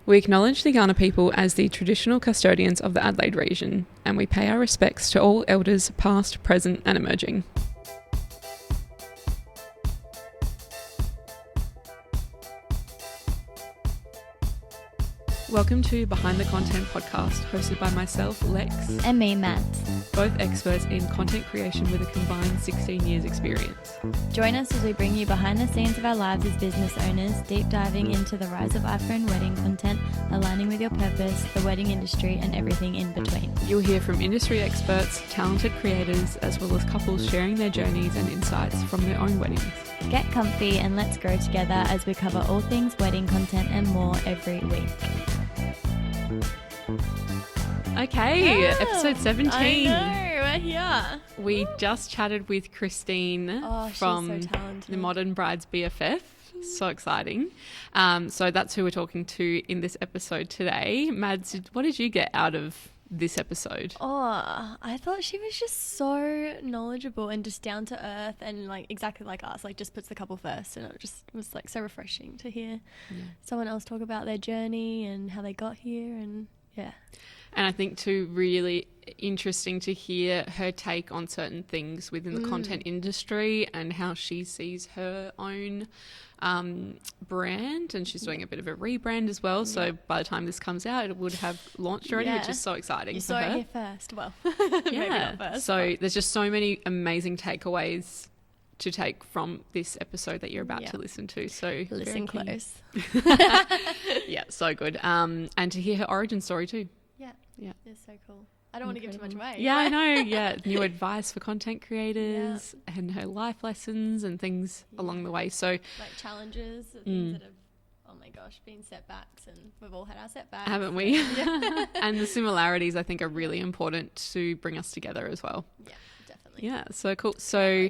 We acknowledge the Kaurna people as the traditional custodians of the Adelaide region, and we pay our respects to all elders past, present and emerging. Welcome to Behind the Content podcast, hosted by myself, Lex. And me, Matt. Both experts in content creation with a combined 16 years experience. Join us as we bring you behind the scenes of our lives as business owners, deep diving into the rise of iPhone wedding content, aligning with your purpose, the wedding industry, and everything in between. You'll hear from industry experts, talented creators, as well as couples sharing their journeys and insights from their own weddings. Get comfy and let's grow together as we cover all things wedding content and more every week. Okay, episode 17. I know, we're here. We just chatted with Kristine from so talented. the Modern Brides BFF. So exciting. So that's who we're talking to in this episode today. Mads, what did you get out of this episode? Oh, I thought she was just so knowledgeable and just down to earth and like exactly like us, like just puts the couple first, and it just was like so refreshing to hear someone else talk about their journey and how they got here. And yeah. And I think too, really interesting to hear her take on certain things within the content industry and how she sees her own brand, and she's doing a bit of a rebrand as well. So by the time this comes out, it would have launched already, which is so exciting. You for saw her. it here first. Well, maybe not first. So there's just so many amazing takeaways to take from this episode that you're about to listen to. So listen close. Yeah, so good. And to hear her origin story too. Yeah, it's so cool. I don't want to give too much away. Yeah, I know. Yeah, new advice for content creators and her life lessons and things along the way. So like challenges, things that have, oh my gosh, been setbacks, and we've all had our setbacks, haven't we? And the similarities, I think, are really important to bring us together as well. Yeah, definitely. Yeah, so cool. So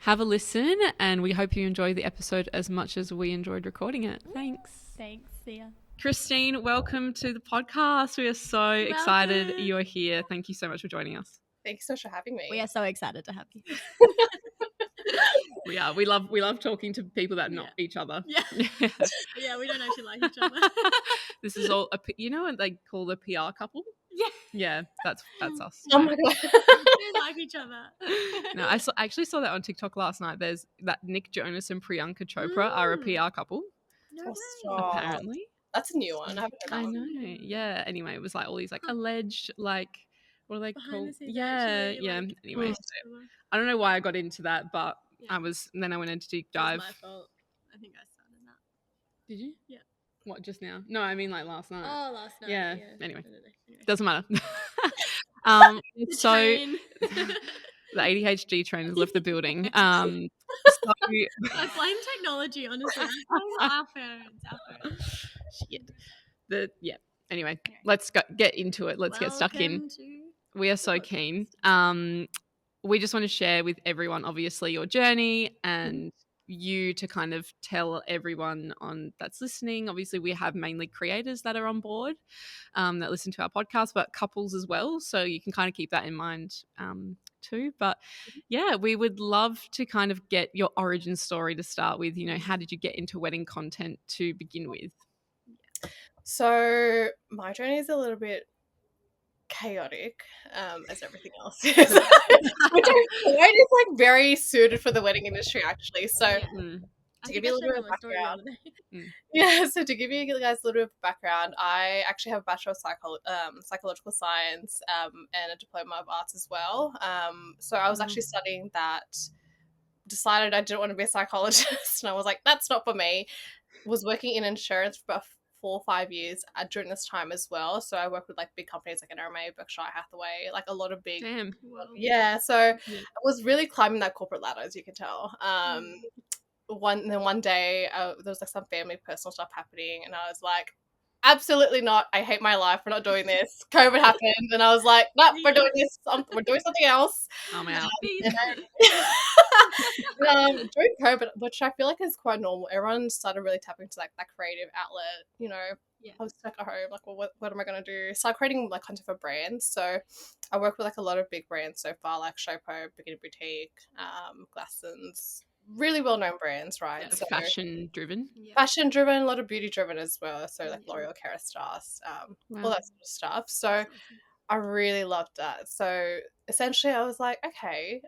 have a listen, and we hope you enjoy the episode as much as we enjoyed recording it. Thanks. See ya. Kristine, welcome to the podcast. We are so excited you're here. Thank you so much for joining us. Thanks so much for having me. We are so excited to have you. We are. We love talking to people that are not each other. Yeah. Yeah, we don't actually like each other. This is all, you know what they call the PR couple? Yeah. Yeah, that's us. Oh my God. We don't like each other. No, I actually saw that on TikTok last night. There's that Nick Jonas and Priyanka Chopra are a PR couple. No way. Apparently. That's a new one. I haven't heard that I one. know. Yeah. Anyway, it was like all these like alleged, like, what are they Behind called? the scenes, Yeah. actually, Yeah. like, Anyway, I don't know why I got into that, but Yeah. then I went into deep That dive. was my fault. I think I started that. Did you? Yeah. What, just now? No, I mean like last night. Oh, last night. Yeah. I Anyway. don't know. Doesn't matter. The So train. the ADHD train has left the building. So I blame technology, honestly. Our parents. shit. Anyway, let's get into it. Let's get stuck in. We are so keen. We just want to share with everyone, obviously, your journey and you to kind of tell everyone that's listening. Obviously, we have mainly creators that are on board that listen to our podcast, but couples as well. So you can kind of keep that in mind too. But yeah, we would love to kind of get your origin story to start with. You know, how did you get into wedding content to begin with? So my journey is a little bit chaotic, as everything else is. Which is like very suited for the wedding industry, actually. So to give you a little bit of background, so to give you guys a little bit of background, I actually have a Bachelor of Psychological Science and a Diploma of Arts as well. So I was actually studying that, decided I didn't want to be a psychologist, and I was like, that's not for me. Was working in insurance for about 4 or 5 years during this time as well. So I worked with like big companies like NRMA, Berkshire Hathaway, like a lot of big. Damn. Yeah. So I was really climbing that corporate ladder, as you can tell. One day there was like some family personal stuff happening, and I was like, absolutely not. I hate my life. We're not doing this. COVID happened, and I was like, nope, we're doing this. We're doing something else. I'm out. During COVID, which I feel like is quite normal, everyone started really tapping into like that creative outlet. You know, I was stuck at home. Like, well, what am I gonna do? Start creating like content for brands. So I work with like a lot of big brands so far, like Showpo, Bikini Boutique, Glassons, really well-known brands, right? Yeah, So fashion driven. fashion-driven, a lot of beauty-driven as well. So like L'Oreal, Kerastase, all that sort of stuff. So I really loved that. So essentially, I was like, okay,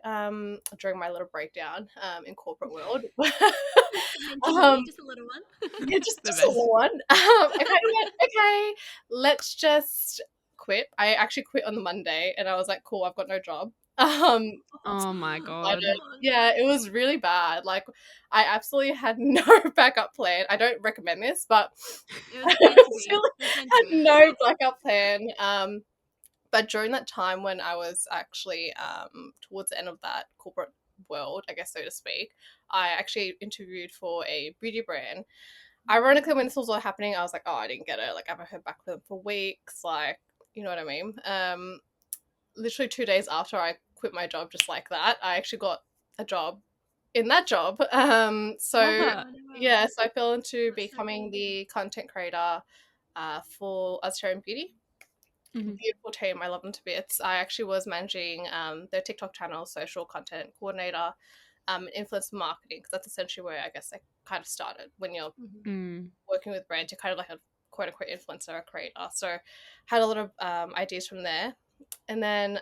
during my little breakdown in corporate world, Just a little one. yeah, just a little one. I kind of went, okay, let's just quit. I actually quit on the Monday, and I was like, cool, I've got no job. Oh my god. Yeah, it was really bad. Like, I absolutely had no backup plan. I don't recommend this, but I had no backup plan. But during that time when I was actually towards the end of that corporate world, I guess so to speak, I actually interviewed for a beauty brand. Ironically, when this was all happening, I was like, oh, I didn't get it. Like, I haven't heard back from them for weeks. Like, you know what I mean? Literally 2 days after I quit my job just like that, I actually got a job in that job. So I fell into becoming the content creator for Australian Beauty. Beautiful team. I love them to bits. I actually was managing their TikTok channel, social content coordinator, influencer marketing, because that's essentially where I guess I kind of started. When you're working with brands, you're kind of like a quote unquote influencer or creator. So had a lot of ideas from there. And then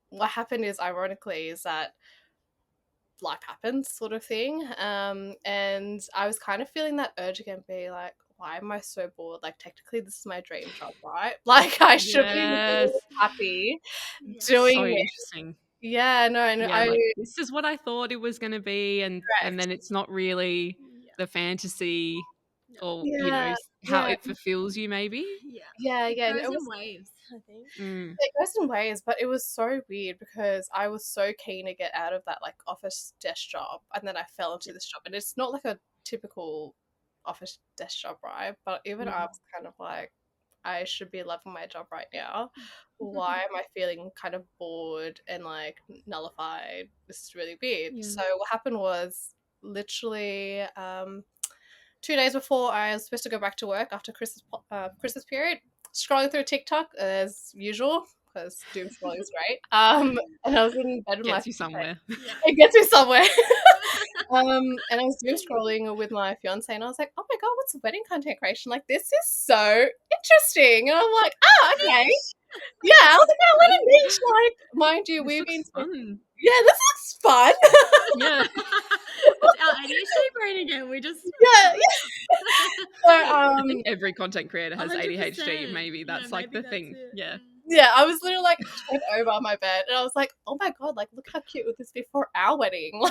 what happened is, ironically, is that life happens sort of thing. And I was kind of feeling that urge again, be like, why am I so bored? Like, technically, this is my dream job, right? Like, I should be really happy doing So it. interesting. Yeah, no, and yeah, like, this is what I thought it was going to be, and then it's not really the fantasy or you know how it fulfills you, maybe. It goes in waves, I think. It goes in waves, but it was so weird because I was so keen to get out of that like office desk job, and then I fell into this job, and it's not like a typical office desk job, right? But even I was kind of like, I should be loving my job right now. Why am I feeling kind of bored and like nullified? This is really weird. So what happened was, literally 2 days before I was supposed to go back to work after Christmas period, scrolling through TikTok as usual, because doom scrolling is great. And I was in bed with Gets you somewhere. It gets me somewhere. And I was doom scrolling with my fiance, and I was like, oh my god, what's wedding content creation? Like, this is so interesting. And I'm like, oh, okay. Yeah, I was like, oh, let it reach. Like, mind you, we've been fun. Yeah, this looks fun. Yeah. It's our ADHD brain again. We just So, I think every content creator has 100%. ADHD. Maybe that's like the thing. Yeah, I was literally like turned over on my bed, and I was like, "Oh my god! Like, look how cute would this be for our wedding?"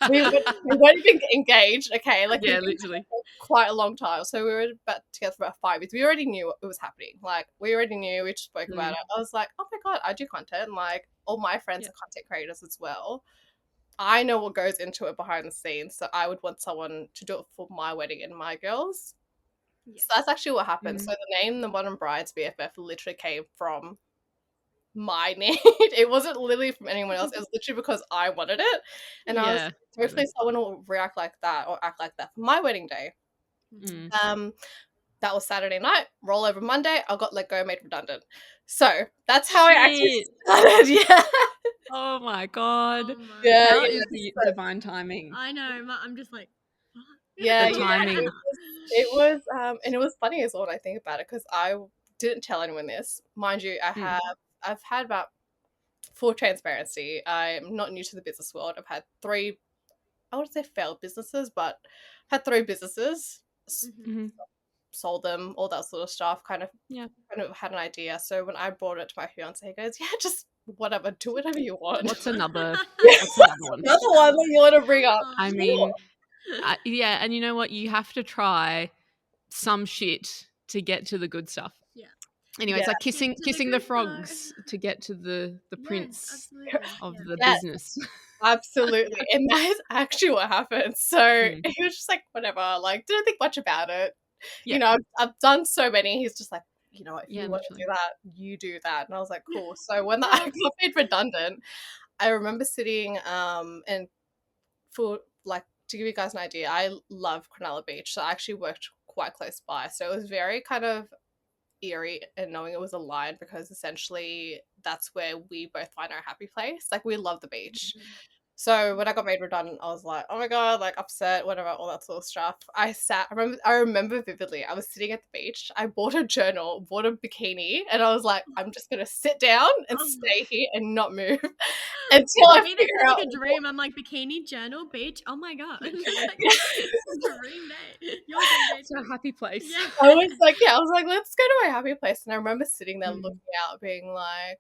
we weren't even engaged, okay? Like, literally, quite a long time. So we were together for about 5 years. We already knew it was happening. Like, we already knew. We just spoke about it. I was like, "Oh my god! I do content. Like, all my friends are content creators as well. I know what goes into it behind the scenes. So I would want someone to do it for my wedding and my girls." So that's actually what happened. So the name, the Modern Brides BFF, literally came from my need. It wasn't literally from anyone else. It was literally because I wanted it. And I was like, hopefully someone will react like that or act like that for my wedding day. That was Saturday night. Roll over Monday, I got let go, made redundant. So that's how I actually started. Yeah. Oh my god. How is the divine timing? I know. I'm just like, yeah, the timing. It was and it was funny as well when I think about it, because I didn't tell anyone this. Mind you, I've had about, full transparency, I'm not new to the business world. I've had 3, I wouldn't say failed businesses, but had 3 businesses, sold them, all that sort of stuff, kind of had an idea. So when I brought it to my fiance, he goes, yeah, just whatever, do whatever you want. What's another one? Another one that you want to bring up. I mean, and you know what? You have to try some shit to get to the good stuff. Yeah. Anyway, it's like kissing the frogs to get to the prince of the business. Absolutely. And that is actually what happened. So he was just like, whatever, like, didn't think much about it. You know, I've done so many. He's just like, you know, if you want to do that, you do that. And I was like, cool. So when I got made redundant, I remember sitting and for like, to give you guys an idea, I love Cronulla Beach, so I actually worked quite close by. So it was very kind of eerie and knowing it was aligned, because essentially that's where we both find our happy place. Like, we love the beach. So when I got made redundant, I was like, oh my God, like upset, whatever, all that sort of stuff. I remember vividly, I was sitting at the beach. I bought a journal, bought a bikini, and I was like, I'm just going to sit down and stay here and not move until I figure out. Like a dream. I'm like, bikini, journal, beach. Oh my God. It's a dream day. It's a happy place. Yeah. I was like, let's go to my happy place. And I remember sitting there looking out, being like,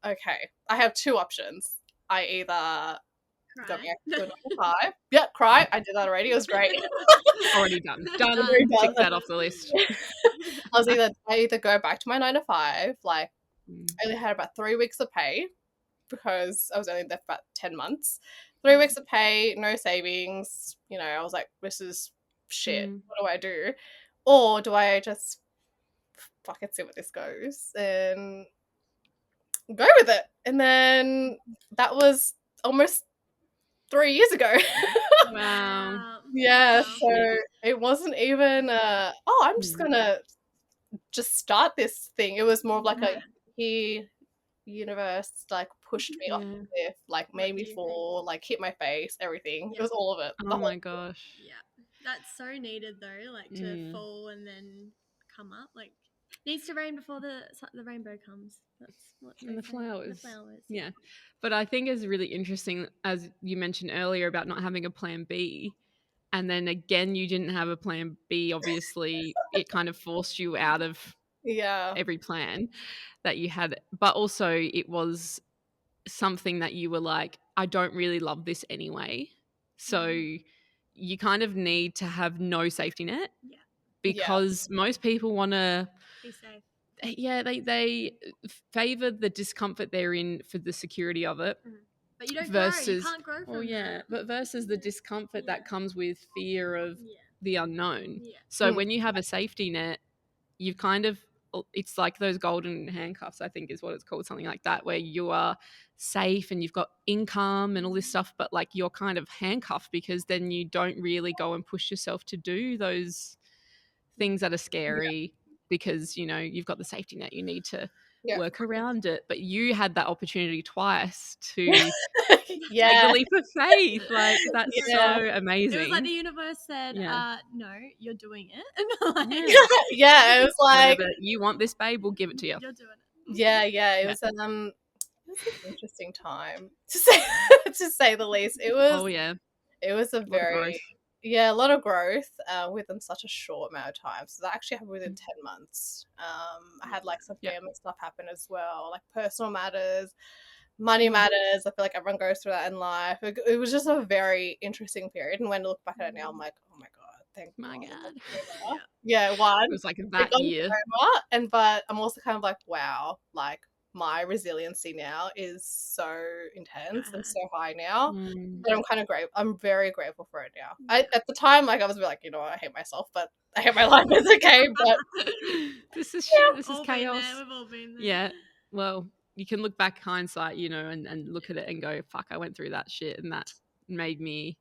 okay, I have two options. I either go back to a 9 to 5. Yeah, cry. I did that already. It was great. Already done. Tick that off the list. I either go back to my 9 to 5. Like, I only had about 3 weeks of pay because I was only there for about 10 months. 3 weeks of pay, no savings. You know, I was like, this is shit. What do I do? Or do I just fucking see where this goes and go with it? And then that was almost 3 years ago. Wow. Yeah, so it wasn't even I'm just gonna just start this thing. It was more of like a universe like pushed me off the cliff, like made me fall, like hit my face, everything. It was all of it. Oh my gosh. Yeah. That's so needed though, like to fall and then come up. Like needs to rain before the rainbow comes. That's what and the flowers. The flowers. Yeah. But I think it's really interesting, as you mentioned earlier, about not having a plan B. And then again, you didn't have a plan B. Obviously, it kind of forced you out of every plan that you had. But also it was something that you were like, I don't really love this anyway. So you kind of need to have no safety net because most people want to be safe. Yeah, they favor the discomfort they're in for the security of it. But you don't versus, grow. You can't grow from that. But versus the discomfort that comes with fear of the unknown. Yeah. So when you have a safety net, you've kind of, it's like those golden handcuffs, I think is what it's called, something like that, where you are safe and you've got income and all this stuff, but like you're kind of handcuffed because then you don't really go and push yourself to do those things that are scary because, you know, you've got the safety net. You need to work around it. But you had that opportunity twice to take the leap of faith. Like, that's so amazing. It was like the universe said, no, you're doing it. It was like, whatever you want this, babe, we'll give it to you. You're doing it. It was an interesting time to say the least. It was it was a very a lot of growth within such a short amount of time. So that actually happened within 10 months. I had like some family stuff happen as well, like personal matters, money matters. I feel like everyone goes through that in life. It was just a very interesting period, and when I look back at it now, I'm like, oh my God, thank God. Yeah, one. It was like that year. But I'm also kind of like, wow, like my resiliency now is so intense and so high now that I'm kind of grateful. I'm very grateful for it now. At the time, like I was like, you know, I hate myself, but I hate my life. It's okay. But this is shit. This is chaos. We've all been there. Yeah. Well, you can look back hindsight, you know, and look at it and go, fuck, I went through that shit, and that made me,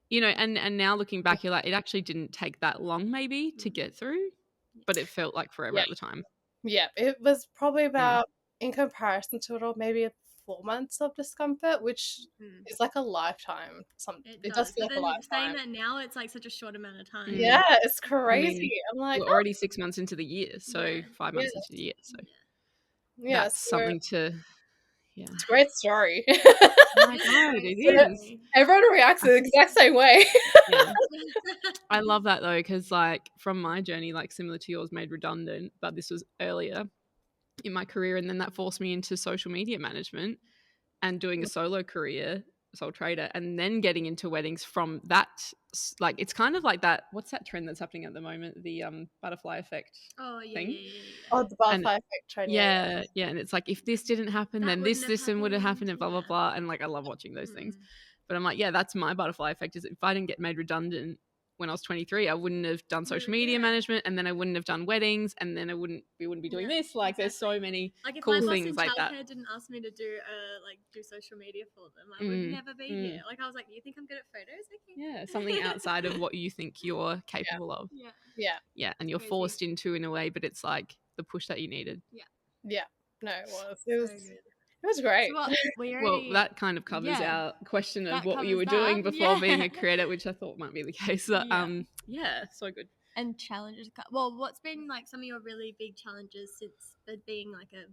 you know, and now looking back, you're like, it actually didn't take that long maybe to get through, but it felt like forever at the time. Yeah, it was probably about, in comparison to it all, maybe 4 months of discomfort, which is like a lifetime. It does feel like a lifetime. Saying that now, it's like such a short amount of time. Yeah, it's crazy. I mean, I'm like, we're already 6 months into the year, so 5 months into the year, so that's something to. Yeah, it's a great story. I know, it is. Everyone reacts the exact same way. I love that though, because like from my journey, like similar to yours, made redundant, but this was earlier in my career, and then that forced me into social media management and doing a solo career, sole trader, and then getting into weddings from that. Like it's kind of like that, what's that trend that's happening at the moment, the butterfly effect thing? Oh, the butterfly effect trend. Yeah, and it's like, if this didn't happen, then this and would have happened, and blah blah blah. And like I love watching those things, but I'm like, that's my butterfly effect, is if I didn't get made redundant when I was 23, I wouldn't have done social media management, and then I wouldn't have done weddings, and then we wouldn't be doing this. Like there's so many cool things like that. If my boss in childcare didn't ask me to do social media for them, I would never be here. Like I was like, you think I'm good at photos? Okay. Yeah, something outside of what you think you're capable of. Yeah, and you're forced into in a way, but it's like the push that you needed. Yeah. No, it was. It was. It was great. So well, that kind of covers our question of what you were doing before being a creator, which I thought might be the case. So, so good. And challenges. Well, what's been like some of your really big challenges since being like a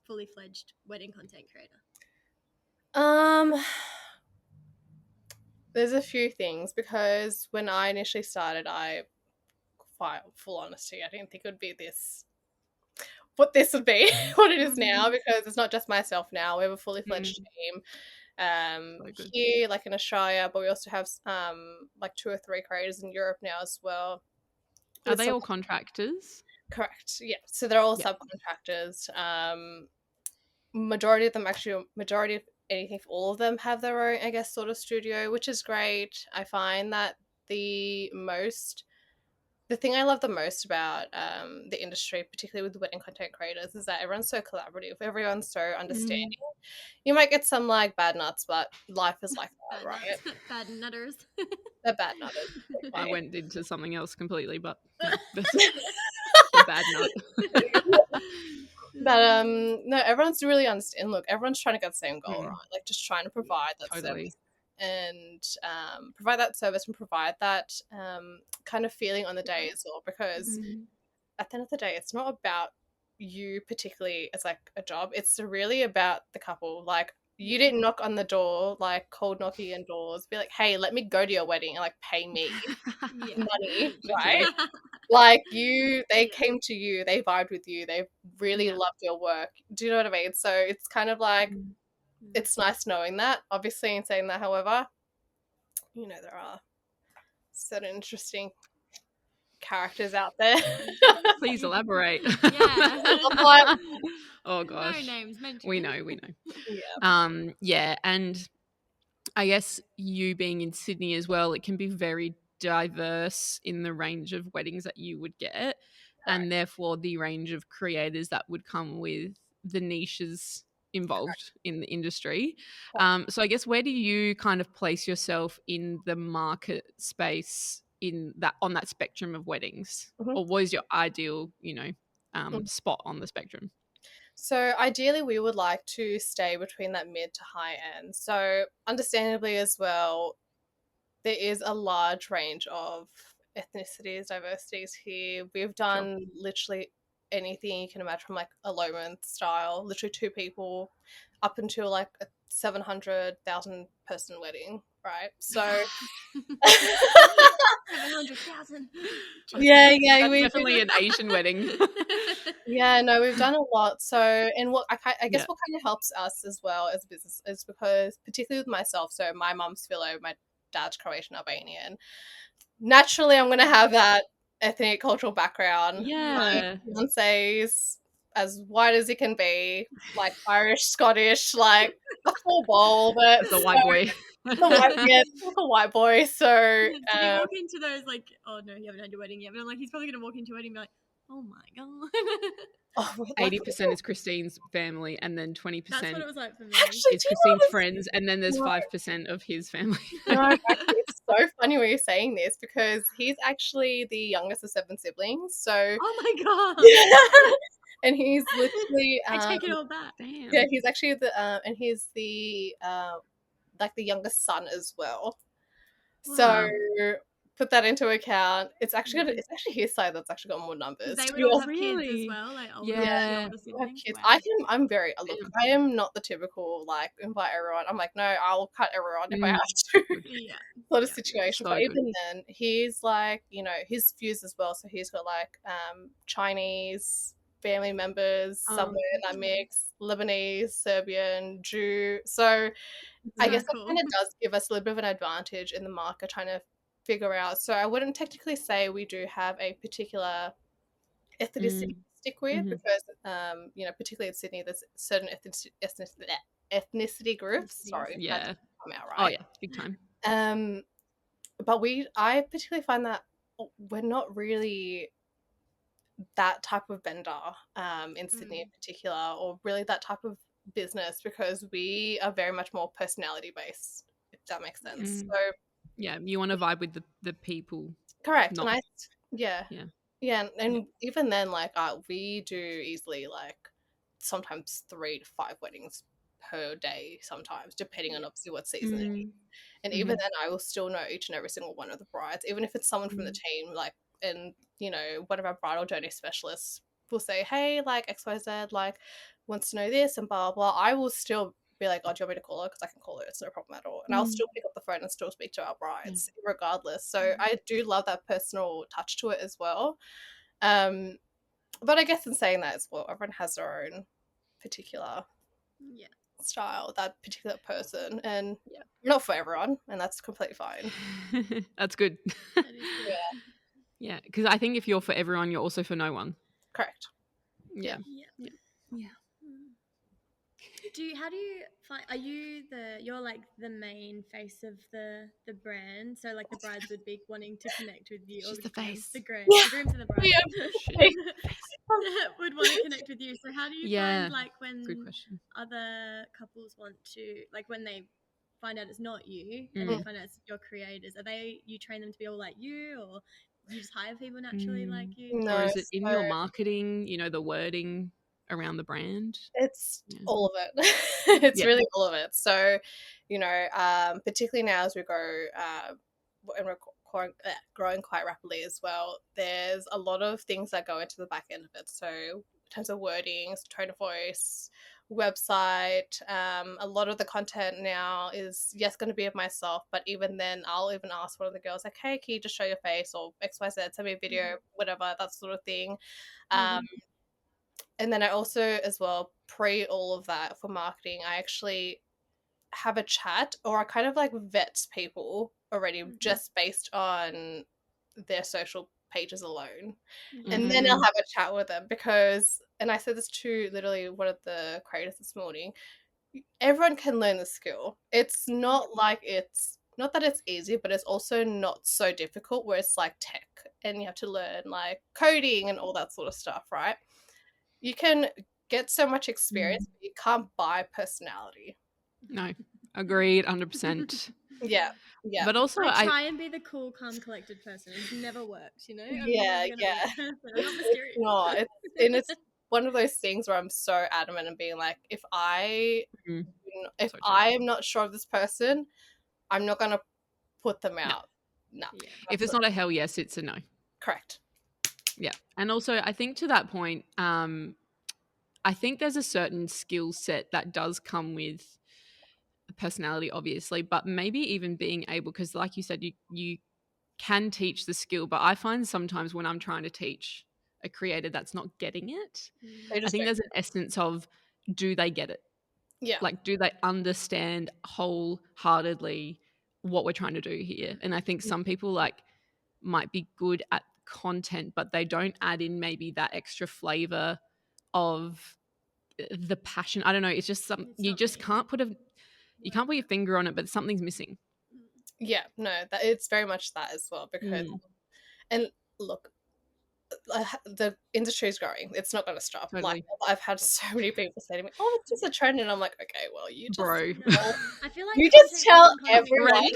fully fledged wedding content creator? There's a few things, because when I initially started, full honesty, I didn't think it would be what this would be, what it is now, because it's not just myself now. We have a fully fledged team here, like in Australia, but we also have like 2 or 3 creators in Europe now as well. Are they all contractors? Correct. Yeah. So they're all subcontractors. Majority of anything, for all of them have their own, I guess, sort of studio, which is great. I find that the thing I love the most about the industry, particularly with the wedding content creators, is that everyone's so collaborative. Everyone's so understanding. You might get some like bad nuts, but life is like that, right? Bad nutters. They're bad nutters. Okay. I went into something else completely, but that's a bad nut. But no, everyone's really understanding. Look, everyone's trying to get the same goal, right? Like just trying to provide that service. And provide that service and provide that kind of feeling on the day as well, because at the end of the day, it's not about you particularly as like a job. It's really about the couple. Like, you didn't knock on the door, like cold knocking on doors, be like, hey, let me go to your wedding and like pay me money, right? Like, they came to you, they vibed with you, they really loved your work. Do you know what I mean? So it's kind of like, it's nice knowing that. Obviously, in saying that, however, there are certain interesting characters out there. Please elaborate. Oh gosh. No names mentioned. We know. Yeah. And I guess you being in Sydney as well, it can be very diverse in the range of weddings that you would get, and therefore the range of creators that would come with the niches involved in the industry. So I guess, where do you kind of place yourself in the market space on that spectrum of weddings, or what is your ideal spot on the spectrum? So ideally we would like to stay between that mid to high end. So understandably as well, there is a large range of ethnicities, diversities here. We've done literally anything you can imagine, from like a Loman style, literally 2 people, up until like a 700,000 person wedding, right? So 700,000. Yeah, that's definitely an Asian wedding. Yeah, no, we've done a lot. So, and what I guess what kind of helps us as well as a business is because, particularly with myself, so my mum's Filo, my dad's Croatian Albanian. Naturally, I'm going to have that ethnic cultural background. Yeah. My fiance's as white as he can be, like Irish, Scottish, like a full bowl. But it's a white boy. A white boy. So did he walk into those like, oh no, you haven't had your wedding yet? But I'm like, he's probably gonna walk into a wedding and be like, oh my god. 80% is Kristine's family, and then 20% That's what it was like for me. is Kristine's friends, and then there's 5% of his family. No, it's so funny when you're saying this, because he's actually the youngest of 7 siblings. So oh my god. And he's literally I take it all back. Damn. Yeah, he's actually and he's the like the youngest son as well. Wow. So put that into account. It's actually his side that's actually got more numbers. They would all have kids as well, like older, older siblings. Kids. Wow. I am not the typical like invite everyone. I'm like, no, I'll cut everyone if I have to. Sort of situation. So but even then, he's like, his views as well. So he's got like Chinese family members somewhere in that mix, Lebanese, Serbian, Jew. So I guess that kind of does give us a little bit of an advantage in the market trying to figure out. So I wouldn't technically say we do have a particular ethnicity to stick with, because particularly in Sydney, there's certain ethnicity groups. Sorry, yeah, come out right. Oh yeah, big time. But I particularly find that we're not really that type of vendor in Sydney in particular, or really that type of business, because we are very much more personality based, if that makes sense. So yeah, you want to vibe with the people. Correct. And and even then, like we do easily like sometimes 3 to 5 weddings per day sometimes, depending on obviously what season it is. And Mm-hmm. even then, I will still know each and every single one of the brides, even if it's someone from the team, like, and, you know, one of our bridal journey specialists will say, hey, like, XYZ, like, wants to know this and blah, blah. I will still be like, oh, do you want me to call her? Because I can call her. It's no problem at all. And I'll still pick up the phone and still speak to our brides regardless. So I do love that personal touch to it as well. But I guess in saying that as well, everyone has their own particular style, that particular person, and not for everyone, and that's completely fine. That's good. Yeah. Yeah, because I think if you're for everyone, you're also for no one. Correct. Yeah. How do you find, you're like the main face of the brand, so like the brides would be wanting to connect with you. She's or the face. the grooms and the brides would want to connect with you. So how do you find, like, when other couples want to, like, when they find out it's not you and they find out it's your creators, you train them to be all like you, or you just hire people naturally like you? No, or is it in your marketing, you know, the wording around the brand? It's all of it. It's really all of it. So, you know, particularly now as we go and we're growing quite rapidly as well, there's a lot of things that go into the back end of it. So in terms of wording, tone of voice, website, a lot of the content now is going to be of myself, but even then I'll even ask one of the girls, like, hey, can you just show your face, or XYZ, send me a video, whatever, that sort of thing. And then I also, as well, pre all of that for marketing, I actually have a chat, or I kind of like vet people already just based on their social pages alone. And then I'll have a chat with them because, and I said this to literally one of the creators this morning, everyone can learn the skill. It's not like not that it's easy, but it's also not so difficult where it's like tech and you have to learn like coding and all that sort of stuff, right? You can get so much experience, but you can't buy personality. No, agreed, 100%. Yeah. But also, I try and be the cool, calm, collected person. It's never worked, you know? I'm not mysterious. No, it's one of those things where I'm so adamant and being like, if I am not sure of this person, I'm not going to put them out. No. If it's not a hell yes, it's a no. Correct. Yeah. And also, I think to that point, I think there's a certain skill set that does come with personality, obviously, but maybe even being able, because like you said, you can teach the skill, but I find sometimes when I'm trying to teach a creator that's not getting it, I think there's an essence of, do they get it? Yeah. Like, do they understand wholeheartedly what we're trying to do here? And I think some people like might be good at content, but they don't add in maybe that extra flavor of the passion. I don't know. It's just you just can't put your finger on it, but something's missing. Yeah, no, that it's very much that as well, because and look, the industry is growing. It's not going to stop. Totally. Like, I've had so many people say to me, "Oh, it's just a trend," and I'm like, "Okay, well, you just bro." I feel like you just tell everyone.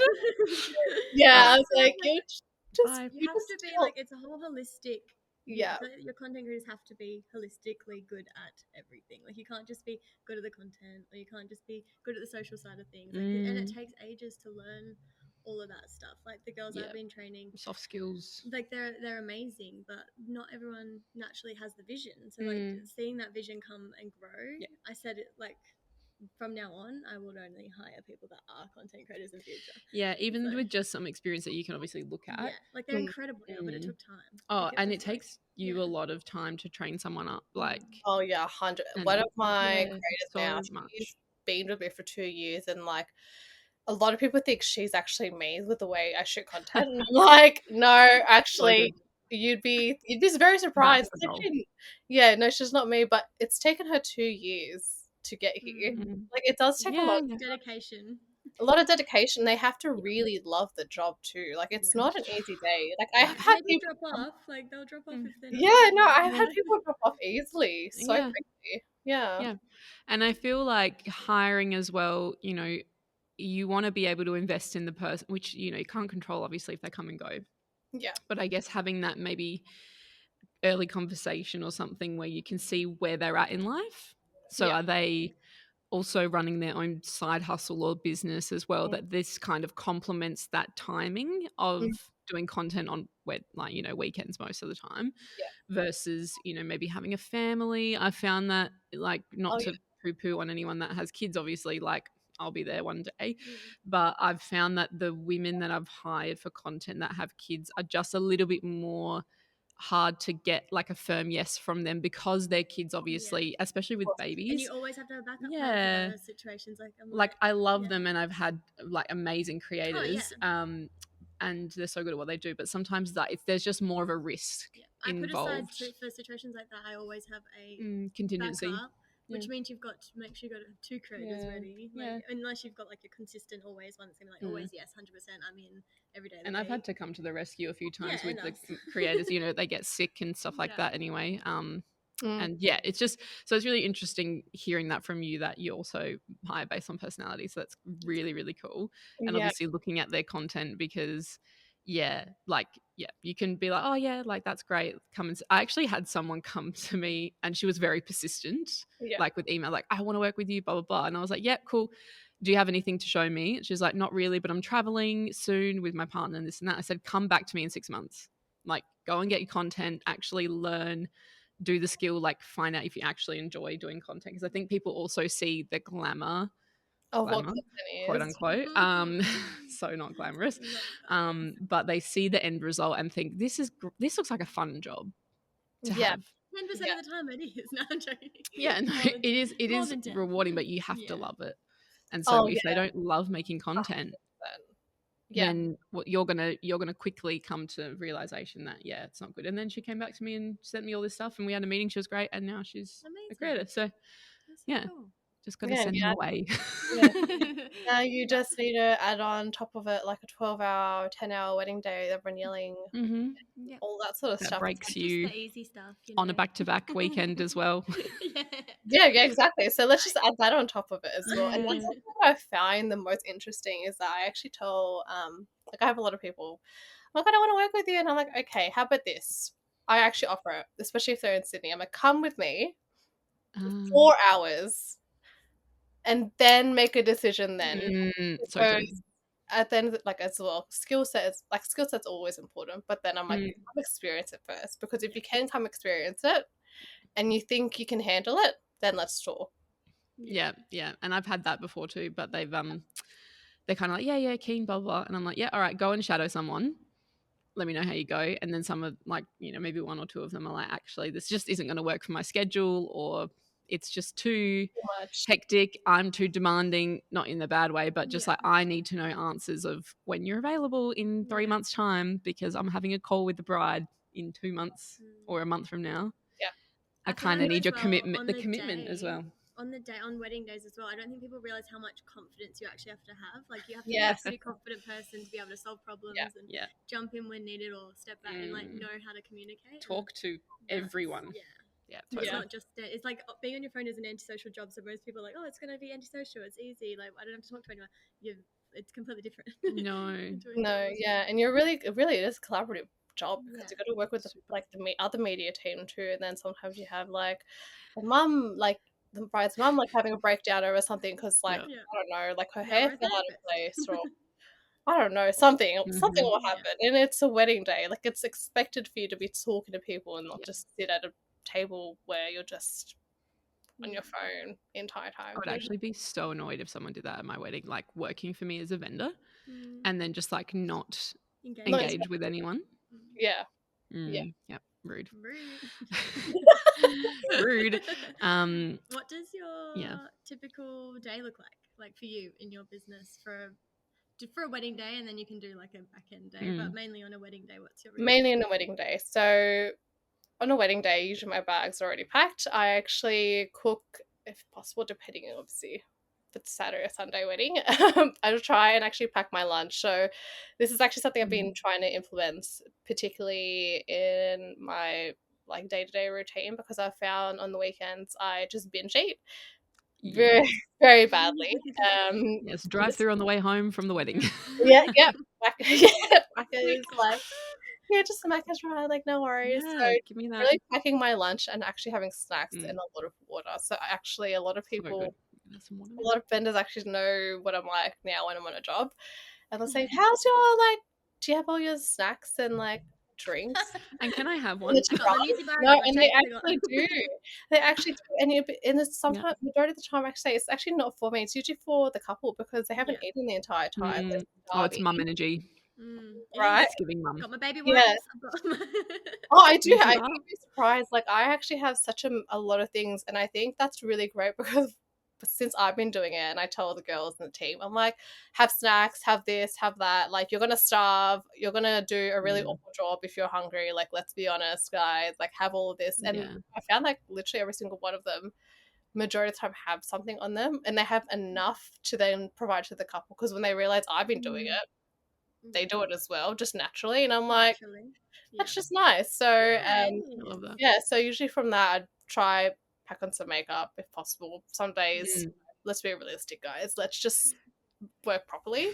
Yeah, I was like, you have to be like, it's a whole holistic. Yeah, your content creators have to be holistically good at everything. Like, you can't just be good at the content, or you can't just be good at the social side of things. Like, and it takes ages to learn all of that stuff. Like, the girls I've been training, soft skills, like, they're amazing, but not everyone naturally has the vision. So like, seeing that vision come and grow, I said it, like, from now on, I will only hire people that are content creators in future. Yeah, even with just some experience that you can obviously look at. Yeah, like, they're incredible now, but it took time. Oh, and it takes you a lot of time to train someone up. Like, oh yeah, 100. One of my creators now, she's been with me for 2 years, and like, a lot of people think she's actually me with the way I shoot content. And I'm like, no, actually, you'd be very surprised. Yeah, no, she's not me, but it's taken her 2 years to get here. Like, it does take a lot of dedication. A lot of dedication. They have to really love the job too. Like, it's not an easy day. Like, I have had people drop off. Like, they'll drop off if they're not. Yeah, no, I've had people drop off easily. So quickly. Yeah. And I feel like hiring as well, you know, you want to be able to invest in the person, which, you know, you can't control obviously if they come and go. Yeah. But I guess having that maybe early conversation or something where you can see where they're at in life. So are they also running their own side hustle or business as well, that this kind of complements that timing of doing content on weekends most of the time, versus maybe having a family. I found that, like, not to poo-poo on anyone that has kids, obviously, like, I'll be there one day, but I've found that the women that I've hired for content that have kids are just a little bit more hard to get like a firm yes from them, because their kids, obviously, especially with babies, and you always have to have a backup plan for those situations. Like I love them, and I've had like amazing creators, and they're so good at what they do, but sometimes there's just more of a risk involved. I put aside for situations like that, I always have a contingency backup, which means you've got to make sure you've got 2 creators ready. Unless you've got like a consistent always one that's gonna be like always 100%. I'm in every day. And I've had to come to the rescue a few times with the creators. They get sick and stuff like that anyway. And it's just, so it's really interesting hearing that from you, that you also hire based on personality. So that's really, really cool. And obviously looking at their content, because you can be like, oh yeah, like that's great. I actually had someone come to me, and she was very persistent, like with email, like, I want to work with you, blah, blah, blah. And I was like, yeah, cool. Do you have anything to show me? She's like, not really, but I'm traveling soon with my partner and this and that. I said, come back to me in 6 months. Like, go and get your content, actually learn, do the skill, like find out if you actually enjoy doing content. Because I think people also see the glamour of what content is, quote unquote, so not glamorous, but they see the end result and think, this looks like a fun job to have. 10% of the time it is. No, I'm joking. Yeah, no, it is rewarding, but you have to love it. And so if they don't love making content, then what you're gonna quickly come to realization that it's not good. And then she came back to me and sent me all this stuff, and we had a meeting. She was great, and now she's a creator. So cool. Just got to send them away. Now you just need to add on top of it like a 12-hour, 10-hour wedding day, everyone yelling, all that sort of stuff. Breaks you the easy stuff, on a back-to-back weekend as well. Yeah, exactly. So let's just add that on top of it as well. And that's what I find the most interesting is that I actually tell, like, I have a lot of people, like, I don't want to work with you. And I'm like, okay, how about this? I actually offer it, especially if they're in Sydney. I'm like, come with me 4 hours and then make a decision then. At the end, like, as well, skill set's always important, but then I'm like, come experience it first, because if you can come experience it and you think you can handle it, then let's talk. Yeah. And I've had that before too, but they're kind of like, keen, blah, blah. And I'm like, all right, go and shadow someone. Let me know how you go. And then some of, like, maybe 1 or 2 of them are like, actually, this just isn't going to work for my schedule, or it's just too hectic. I'm too demanding, not in the bad way, but just like, I need to know answers of when you're available in 3 months' time, because I'm having a call with the bride in 2 months or a month from now. Yeah. I kind of need your commitment, the commitment as well. On wedding days as well, I don't think people realize how much confidence you actually have to have. Like, you have to be a pretty confident person to be able to solve problems and jump in when needed, or step back and like know how to communicate. Talk to everyone. Yeah, totally. It's not just it's like being on your phone is an antisocial job. So most people are like, oh, it's gonna be antisocial. It's easy. Like, I don't have to talk to anyone. It's completely different. No, and it really is a collaborative job, because you've got to work with the other media team too, and then sometimes you have like the mum, like the bride's mum, like having a breakdown over something because like I don't know, like her hair fell out of place, or I don't know, something will happen, and it's a wedding day. Like, it's expected for you to be talking to people and not just sit at a table where you're just on your phone the entire time. I would actually be so annoyed if someone did that at my wedding, like working for me as a vendor and then just like not engage with anyone. Rude. Rude. What does your typical day look like for you in your business for a wedding day? And then you can do like a back end day, but mainly on a wedding day, what's your routine? Mainly on a wedding day. So on a wedding day, usually my bag's already packed. I actually cook, if possible, depending on, obviously, if it's Saturday or Sunday wedding. I'll try and actually pack my lunch. So this is actually something I've been trying to implement, particularly in my like day-to-day routine, because I found on the weekends I just binge eat very, very badly. Yes, drive through on the way home from the wedding. Just the mac and try, like, no worries. So give me that. Really packing my lunch and actually having snacks and a lot of water. So actually a lot of people a lot of vendors actually know what I'm like now when I'm on a job. And they'll say, how's your, like, do you have all your snacks and, like, drinks? And can I have one? No, and they actually do. They actually do. And it's sometimes, majority of the time, actually, it's actually not for me. It's usually for the couple because they haven't eaten the entire time. Oh, it's mum energy. Right? It's giving mum. Got my baby wipes. Yeah. Oh, I do. I can't be surprised. Like, I actually have such a lot of things, and I think that's really great because since I've been doing it, and I tell the girls in the team, I'm like, have snacks, have this, have that. Like, you're gonna starve. You're gonna do a really awful job if you're hungry. Like, let's be honest, guys. Like, have all of this. And I found like literally every single one of them, majority of the time, have something on them, and they have enough to then provide to the couple. Because when they realize I've been doing it, they do it as well, just naturally. And I'm like, that's just nice. So I love that. yeah, so usually from that I'd try pack on some makeup if possible. Some days, let's be realistic, guys, let's just work properly.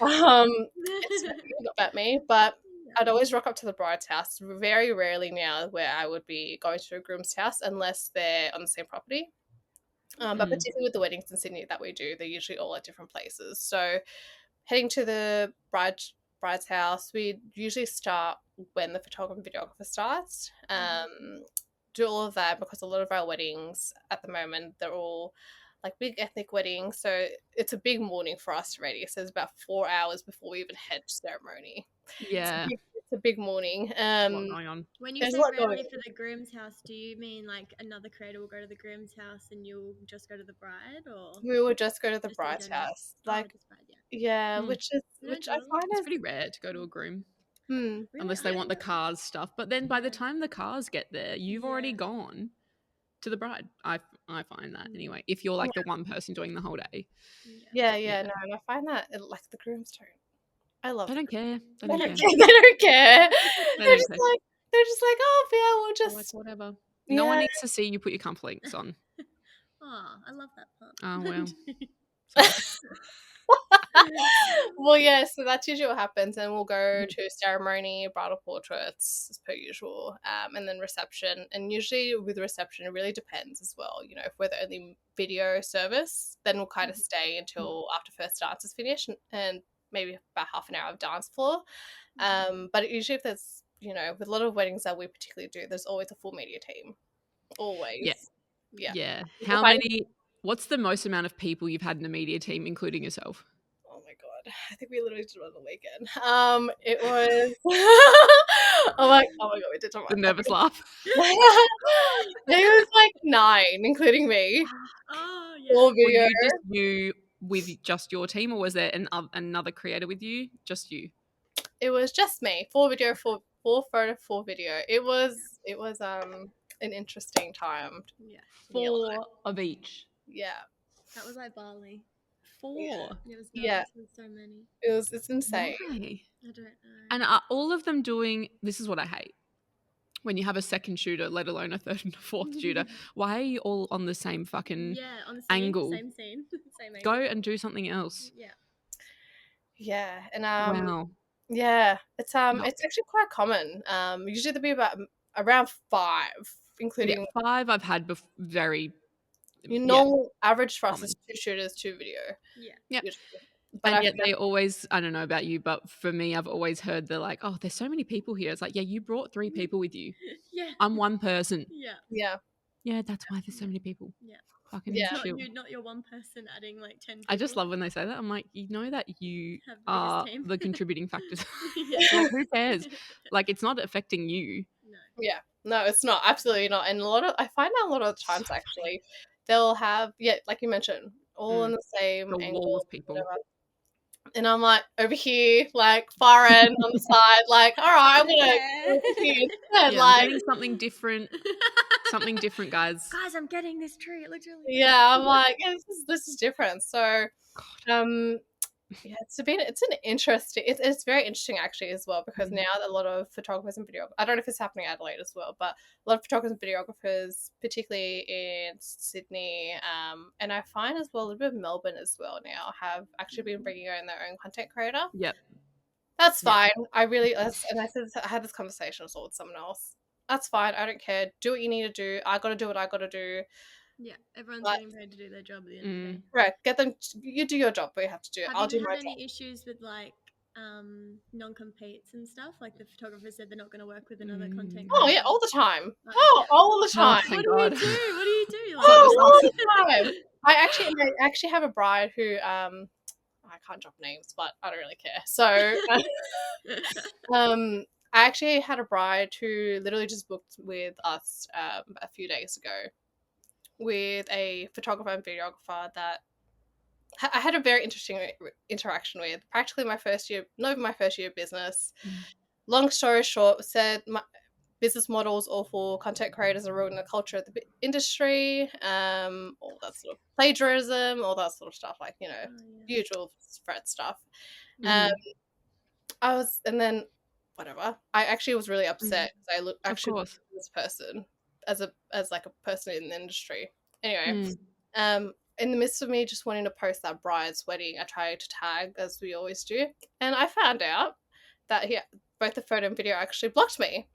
It's not about me, but I'd always rock up to the bride's house. Very rarely now where I would be going to a groom's house unless they're on the same property. But particularly with the weddings in Sydney that we do, they're usually all at different places. So heading to the bride's house, we usually start when the photographer and videographer starts. Do all of that because a lot of our weddings at the moment, they're all like big ethnic weddings, so it's a big morning for us to ready. So it's about 4 hours before we even head to ceremony. It's a big morning. What's going on? When you say rarely for the groom's house, do you mean like another creator will go to the groom's house and you'll just go to the bride, or we will just go to the bride's house? Like, which I find it's pretty rare to go to a groom. Unless they want the cars stuff, but then by the time the cars get there, you've already gone to the bride. I find that anyway, if you're like the one person doing the whole day. No, and I find that like the grooms don't. I love they don't care. They don't care. They're just like, oh yeah, we'll just like, whatever. No one needs to see you put your cufflinks on. Oh, I love that part. Oh well. Well, yeah, so that's usually what happens, and we'll go to ceremony, bridal portraits as per usual, and then reception. And usually with reception, it really depends as well. You know, if we're the only video service, then we'll kind of stay until after first dance is finished, and maybe about half an hour of dance floor. But usually if there's, you know, with a lot of weddings that we particularly do, there's always a full media team. Always. Yeah. How many? What's the most amount of people you've had in a media team, including yourself? Oh my god, I think we literally did it on the weekend. It was oh my god, we did it. The nervous laugh. It was like 9, including me. Oh yeah. All video. You with just your team, or was there another creator with you? Just you? It was just me. 4 video, 4 photo, 4 video. It was an interesting time. Yeah. 4 of each. Yeah. That was like Bali. 4. Yeah. It was nice. It was so many. It's insane. Why? I don't know. And are all of them doing? This is what I hate. When you have a second shooter, let alone a third and a fourth shooter, why are you all on the same fucking on the angle? Same scene, same angle. Go and do something else. Yeah, and wow. Yeah, it's actually quite common. Usually there'll be about around 5, including 5. I've had very. Normal average for us is 2 shooters, 2 video. Yeah. But and yet they always, I don't know about you, but for me, I've always heard they're like, oh, there's so many people here. It's like, yeah, you brought 3 people with you. I'm one person. Yeah, that's why there's so many people. Fucking chill. Not your one person adding like 10 people. I just love when they say that. I'm like, you know that you are the contributing factors. Like, who cares? Like, it's not affecting you. No. Yeah. No, it's not. Absolutely not. And I find that a lot of the times actually, they'll have, like you mentioned, all in the same angle, wall of people. Whatever. And I'm like over here, like far end on the side, like, all right, I'm gonna go over here instead. Like, I'm getting something different. Something different, guys. Guys, I'm getting this tree. It looks really Yeah, I'm like, this is different. So yeah, it's an interesting. It's very interesting actually as well, because now a lot of photographers and videographers. I don't know if it's happening in Adelaide as well, but a lot of photographers and videographers, particularly in Sydney, and I find as well a little bit of Melbourne as well now, have actually been bringing in their own content creator. Yep, that's fine. I had this conversation with someone else. That's fine. I don't care. Do what you need to do. I got to do what I got to do. Yeah, everyone's getting paid to do their job at the end of the day. Right, get them. You do your job, but you have to do it. Have I'll do you my had any job. issues with like non-competes and stuff? Like the photographers said they're not going to work with another content creator. Oh yeah, all the time. All the time. Thank What God. do you do? What do you do? It's not just all us. the time. I actually have a bride who I can't drop names, but I don't really care. So I actually had a bride who literally just booked with us a few days ago with a photographer and videographer that I had a very interesting interaction with. Practically my first year of business. Long story short, said my business models or for content creators are ruining the culture of the industry, all that sort of plagiarism, all that sort of stuff, like, usual threat stuff. And then whatever. I actually was really upset because I actually looked at this person as like a person in the industry. Anyway, in the midst of me just wanting to post that bride's wedding, I tried to tag as we always do, and I found out that both the photo and video actually blocked me.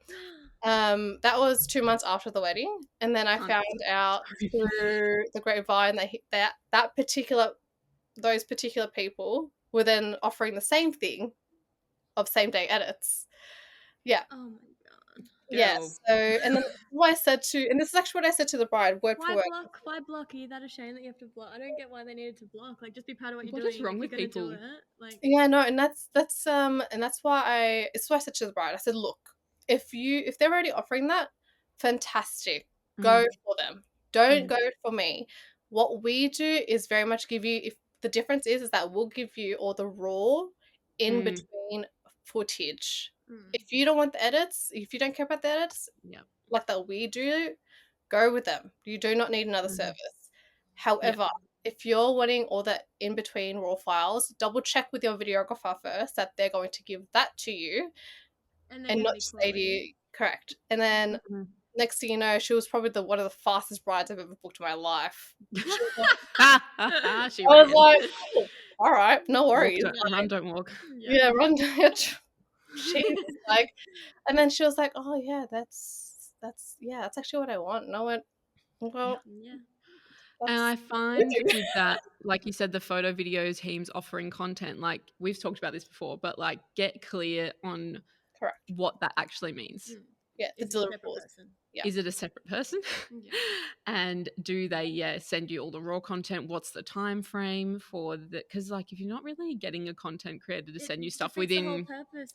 That was 2 months after the wedding, and then I found out through the grapevine that those particular people were then offering the same thing of same day edits. Yeah. Oh my God. Yes. So, and then what I said and this is actually what I said to the bride, word for word. Why block? Are you that ashamed that you have to block? I don't get why they needed to block. Like, just be proud of what you're doing. What is wrong with people? Like, yeah, no, and that's why it's what I said to the bride. I said, look, if they're already offering that, fantastic, go for them. Don't go for me. What we do is very much give you. If the difference is that we'll give you all the raw in between footage. If you don't want the edits, if you don't care about the edits, like that we do, go with them. You do not need another service. However, if you're wanting all that in between raw files, double check with your videographer first that they're going to give that to you, and not say to you, correct. And then next thing you know, she was probably one of the fastest brides I've ever booked in my life. I was like, oh, all right, no worries. Run, don't walk. Yeah, run. She's like, and then she was like, oh yeah, that's actually what I want. And I went, well, and I find with that, like you said, the photo video teams offering content, like we've talked about this before, but like get clear on what that actually means. Yeah, the deliverables. Is it a separate person? And do they send you all the raw content? What's the time frame for that? Because like if you're not really getting a content creator to send you stuff within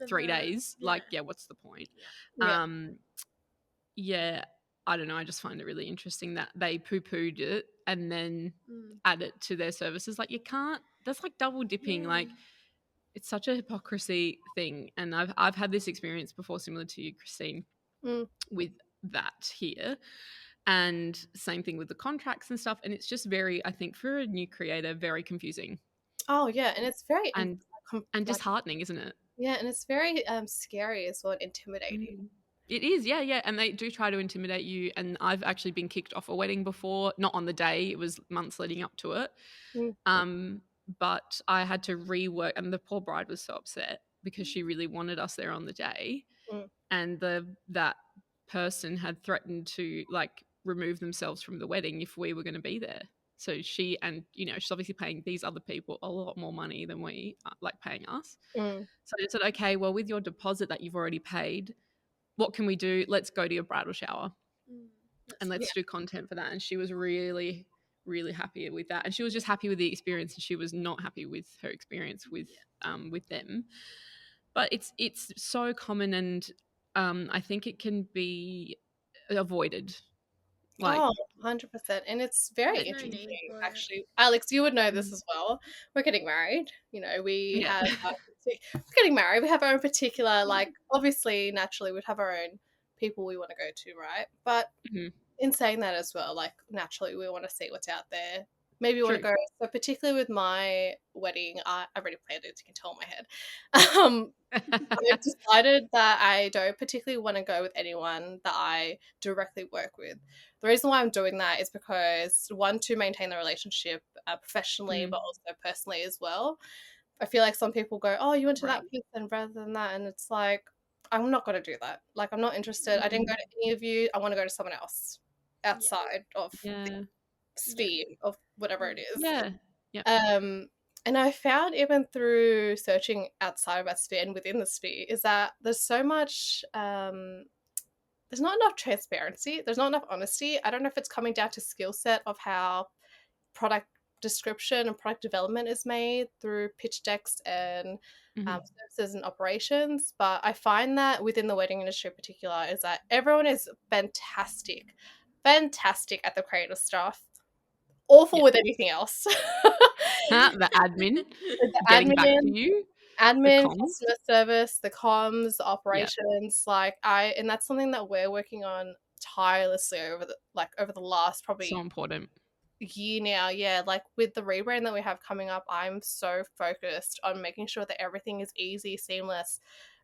3 days, like what's the point? I don't know. I just find it really interesting that they poo-pooed it and then add it to their services. Like you can't. That's like double dipping. Like it's such a hypocrisy thing. And I've had this experience before, similar to you, Kristine, with that here. And same thing with the contracts and stuff. And it's just very, I think, for a new creator, very confusing. Oh yeah, and it's very and disheartening, isn't it? Yeah, and it's very scary as well, intimidating. It is, yeah. And they do try to intimidate you. And I've actually been kicked off a wedding before, not on the day. It was months leading up to it. But I had to rework, and the poor bride was so upset because she really wanted us there on the day. And that person had threatened to like remove themselves from the wedding if we were going to be there. So she's obviously paying these other people a lot more money than we like paying us. So I said, okay, well, with your deposit that you've already paid, what can we do? Let's go to your bridal shower and let's do content for that. And she was really, really happy with that. And she was just happy with the experience, and she was not happy with her experience with them. But it's so common, and I think it can be avoided. Like, 100%. And it's very interesting, actually. Alex, you would know this as well. We're getting married. We have we're getting married. We have our own particular, like, obviously, naturally, we'd have our own people we want to go to, right? But in saying that as well, like, naturally, we want to see what's out there. Maybe you want to go. So particularly with my wedding, I've already planned it. You can tell in my head. I've decided that I don't particularly want to go with anyone that I directly work with. The reason why I'm doing that is because, one, to maintain the relationship professionally, but also personally as well. I feel like some people go, oh, you went to that person rather than that. And it's like, I'm not going to do that. Like, I'm not interested. I didn't go to any of you. I want to go to someone else outside of sphere of whatever it is. Yeah. Yep. And I found even through searching outside of that sphere and within the sphere is that there's so much there's not enough transparency, there's not enough honesty. I don't know if it's coming down to skill set of how product description and product development is made through pitch decks and services and operations, but I find that within the wedding industry in particular is that everyone is fantastic at the creative stuff, awful with anything else. The admin, getting back to you, admin, customer service, the comms, the operations, and that's something that we're working on tirelessly over the last probably so important year now. Like with the rebrand that we have coming up, I'm so focused on making sure that everything is easy, seamless,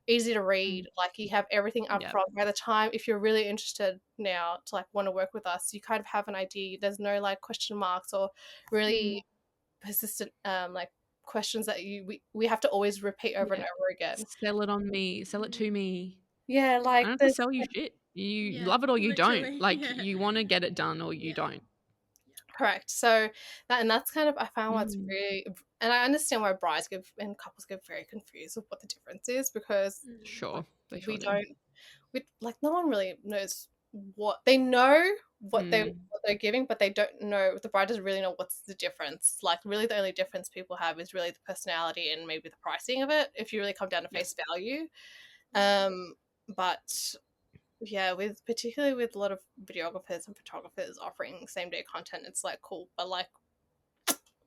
easy to read. Like you have everything up front. By the time, if you're really interested now to like want to work with us, you kind of have an idea. There's no like question marks or really persistent like questions that we have to always repeat over and over again. Sell it on me, sell it to me. Like I don't have to sell you shit. You love it or you don't. Like you want to get it done or you don't. Correct. So that's kind of, I found what's really, and I understand why brides and couples get very confused with what the difference is, because no one really knows what they know, what they're giving, but they don't know, the bride doesn't really know what's the difference. Like really the only difference people have is really the personality and maybe the pricing of it, if you really come down to face value. But particularly with a lot of videographers and photographers offering same day content, it's like cool, but like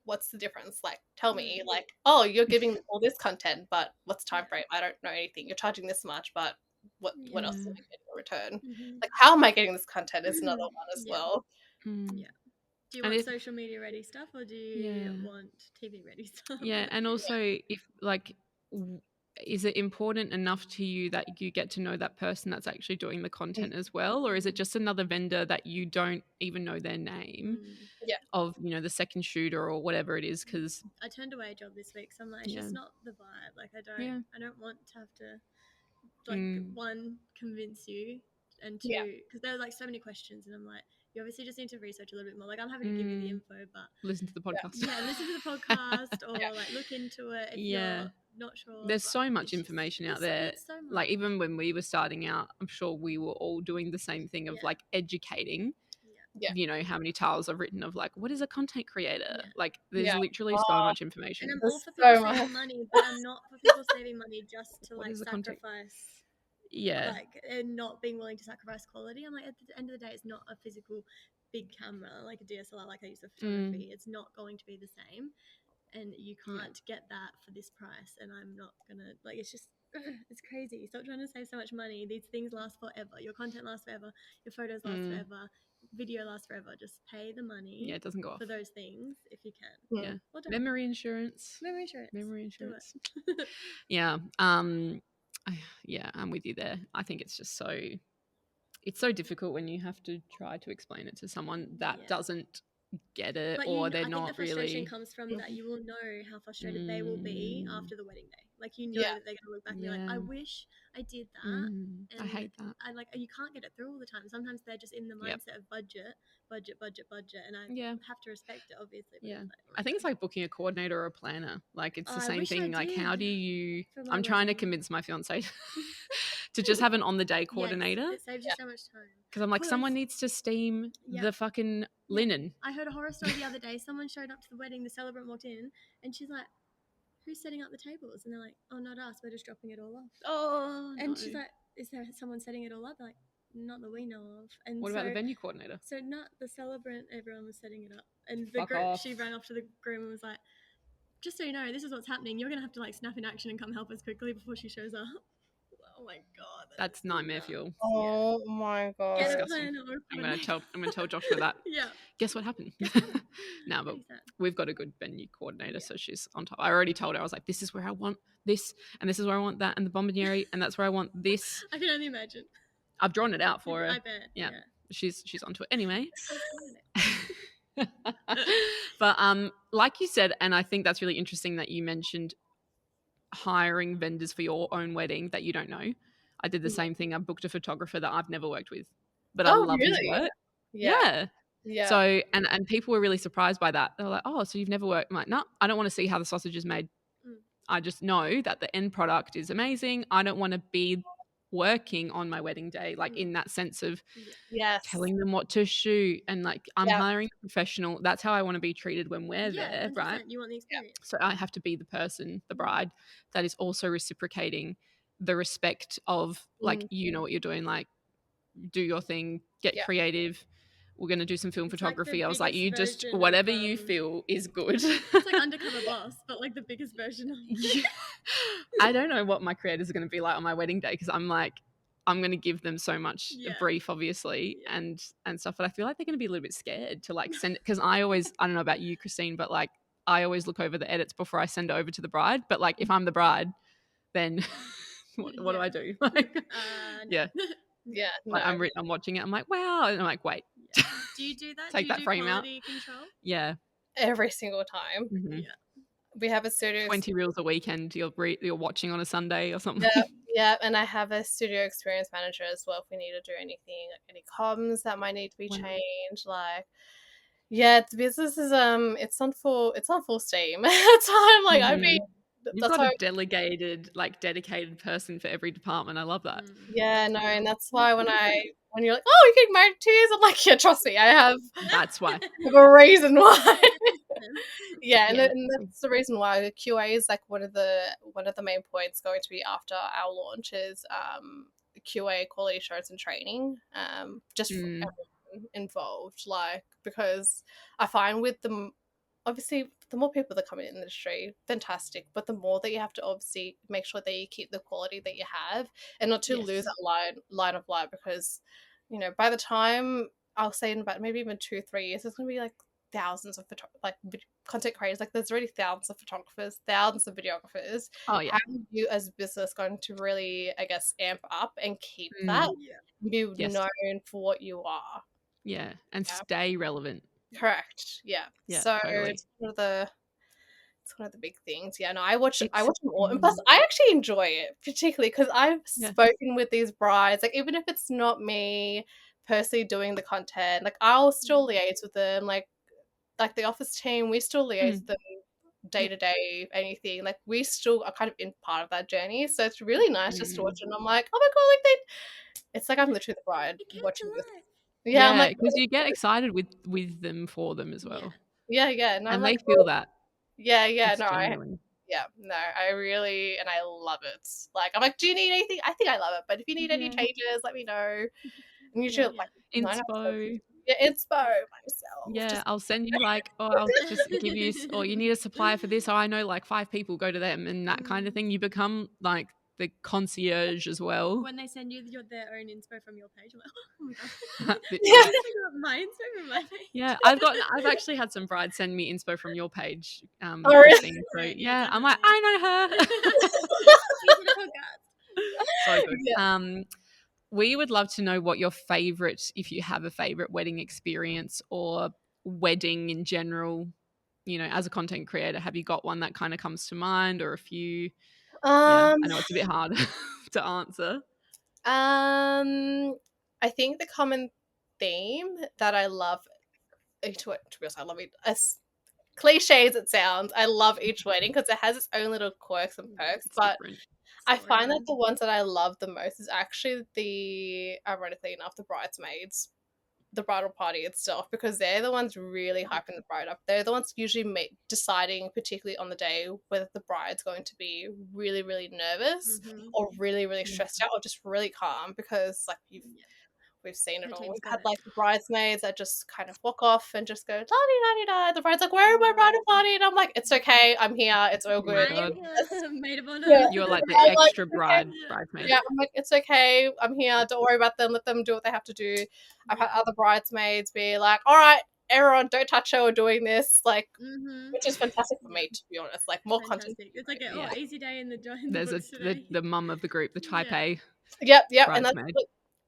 what's the difference? Like tell me, like, oh, you're giving all this content, but what's time frame? I don't know anything. You're charging this much, but what else am I getting in return? Like how am I getting this content is another one as well. Do you want social media ready stuff or do you want TV ready stuff? And also if like is it important enough to you that you get to know that person that's actually doing the content as well, or is it just another vendor that you don't even know their name of, you know, the second shooter or whatever it is? Because I turned away a job this week, so I'm like, it's just not the vibe. Like I don't want to have to like one, convince you, and two, because there are like so many questions and I'm like, you obviously just need to research a little bit more. Like I'm happy to give you the info, but listen to the podcast. Listen to the podcast or like look into it if you're not sure. There's so much information out there. So like even when we were starting out, I'm sure we were all doing the same thing of like educating. You know how many titles I've written of like, what is a content creator? Like there's literally so much information. And I'm all for people saving money, but I'm not for people saving money just to like sacrifice. Like and not being willing to sacrifice quality. I'm like, at the end of the day, it's not a physical big camera like a DSLR, like I use for photography. It's not going to be the same, and you can't get that for this price. And I'm not gonna like. It's just it's crazy. Stop trying to save so much money. These things last forever. Your content lasts forever. Your photos last forever. Video lasts forever. Just pay the money. It doesn't go off for those things if you can. Memory insurance. I'm with you there. I think it's just so difficult when you have to try to explain it to someone that doesn't get it, but or they're not really. I think the frustration comes from that you will know how frustrated they will be after the wedding day. Like you know that they're gonna look back and be like, I wish I did that. And I hate that. I like you can't get it through all the time. Sometimes they're just in the mindset of budget, and I have to respect it, obviously. Like, I think it's like booking a coordinator or a planner. Like it's the same thing. Like how do you? I'm trying to convince my fiance to just have an on the day coordinator. It saves you so much time. Because I'm like, someone needs to steam the fucking linen. I heard a horror story the other day. Someone showed up to the wedding. The celebrant walked in, and she's like, who's setting up the tables? And they're like, oh, not us. We're just dropping it all off. And she's like, is there someone setting it all up? They're like, not that we know of. And what about the venue coordinator? So not the celebrant. Everyone was setting it up. And the groom, she ran off to the groom and was like, just so you know, this is what's happening. You're going to have to like snap in action and come help us quickly before she shows up. Oh my god, that's nightmare fuel. Oh my god, get a plan or I'm gonna tell Joshua that. Guess what happened? No, but we've got a good venue coordinator, so she's on top. I already told her, I was like, this is where I want this, and this is where I want that, and the bomboniere, and that's where I want this. I can only imagine. I've drawn it out for her. I bet. Yeah. She's onto it anyway. But like you said, and I think that's really interesting that you mentioned hiring vendors for your own wedding that you don't know. I did the same thing. I booked a photographer that I've never worked with, but I love his work. Yeah. Yeah. So, and people were really surprised by that. They were like, oh, so you've never worked? I'm like, no, I don't want to see how the sausage is made. I just know that the end product is amazing. I don't want to be working on my wedding day, like in that sense of telling them what to shoot, and like I'm hiring a professional. That's how I want to be treated when we're there, 100%. right? You want the experience. So I have to be the person, the bride, that is also reciprocating the respect of like, you know what you're doing, like do your thing, get creative. We're going to do some film photography. Like I was like, you just, whatever you feel is good. It's like Undercover Boss, but like the biggest version of it. I don't know what my creators are going to be like on my wedding day, because I'm like, I'm going to give them so much brief, obviously, and stuff, but I feel like they're going to be a little bit scared to like send it, because I don't know about you, Kristine, but like I always look over the edits before I send it over to the bride. But like if I'm the bride, then what do I do? Like, no. Yeah, like I'm watching it. I'm like, wow, and I'm like, wait. Do you do that? Take that frame out. Control? Yeah, every single time. Mm-hmm. Yeah, we have a studio 20 reels a weekend. You're watching on a Sunday or something. Yeah, and I have a studio experience manager as well if we need to do anything, like any comms that might need to be changed. Like, the business is it's on full steam. That's why I'm like, I mean. You've got a dedicated person for every department. I love that. Yeah, no, and that's why when you're like, oh, you're getting married to years, I'm like, yeah, trust me, I have. That's why. I have a reason why. And that's the reason why the QA is like one of the main points going to be after our launch is QA, quality assurance and training. Just for everyone involved, like, because I find with them, obviously, the more people that come in the industry, fantastic. But the more that you have to obviously make sure that you keep the quality that you have, and not to lose that line of light. Because, by the time, I'll say in about maybe even 2-3 years, there's going to be like thousands of content creators. Like, there's already thousands of photographers, thousands of videographers. Oh yeah. How are you as a business going to really, I guess, amp up and keep that, be known for what you are? Yeah, and stay relevant. Correct. Yeah. So totally. it's one of the big things. Yeah. No, I watch them all, and plus I actually enjoy it, particularly because I've spoken with these brides. Like, even if it's not me personally doing the content, like I'll still liaise with them. Like the office team, we still liaise with them day to day. Anything, like we still are kind of in part of that journey. So it's really nice just to watch it. And I'm like, oh my god, like it's like I'm literally the bride watching this. Yeah, I'm like, because you get excited with them for them as well. Yeah. And I'm like, they feel that. Yeah. It's No, genuine. I really, and I love it. Like, I'm like, do you need anything? I think I love it, but if you need any changes, let me know. And usually, like, inspo. Inspo myself. Yeah, I'll send you I'll just give you, or you need a supplier for this. I know like 5 people, go to them, and that kind of thing. You become like the concierge as well. When they send you their own inspo from your page, I'm like, oh my god, my inspo from my page. Yeah, I've actually had some brides send me inspo from your page. Oh, really? So yeah, I'm like, I know her. So good. Yeah. We would love to know what your favorite, if you have a favorite wedding experience or wedding in general. As a content creator, have you got one that kind of comes to mind, or a few? I know it's a bit hard to answer. I think the common theme that I love, to be honest, I love it. As cliche as it sounds, I love each wedding because it has its own little quirks and perks. But I find that the ones that I love the most is actually ironically enough, the bridesmaids, the bridal party itself, because they're the ones really hyping the bride up. They're the ones usually deciding, particularly on the day, whether the bride's going to be really, really nervous or really, really stressed out, or just really calm, because like we've seen it all. We've had like the bridesmaids that just kind of walk off and just go la-di-da-di-da. The bride's like, where are my bridal party? And I'm like, it's okay, I'm here, it's all good. Maid of honor. You're like the extra bridesmaid. Yeah, I'm like, it's okay, I'm here, don't worry about them, let them do what they have to do. I've had other bridesmaids be like, all right, everyone, don't touch her, we're doing this, like, which is fantastic for me, to be honest. Like, more content. It's like an easy day in the There's the mum of the group, the type A. Yep, and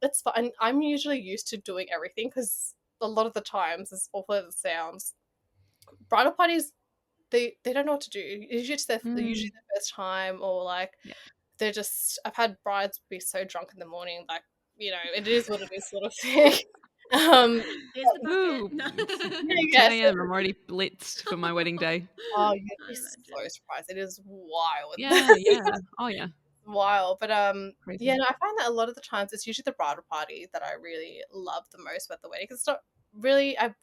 that's fine. I'm usually used to doing everything, because a lot of the times, as awful as it sounds, bridal parties, they don't know what to do. Usually it's their first time, or like they're just. I've had brides be so drunk in the morning, like, it is what it is, sort of thing. Here's the Ooh, bucket. it's 10 a.m. I'm already blitzed for my wedding day. Oh, you'd be so surprised. It is wild. Yeah. Oh, yeah. Wild. But Crazy. yeah, no, I find that a lot of the times it's usually the bridal party that I really love the most about the wedding. It's not really, and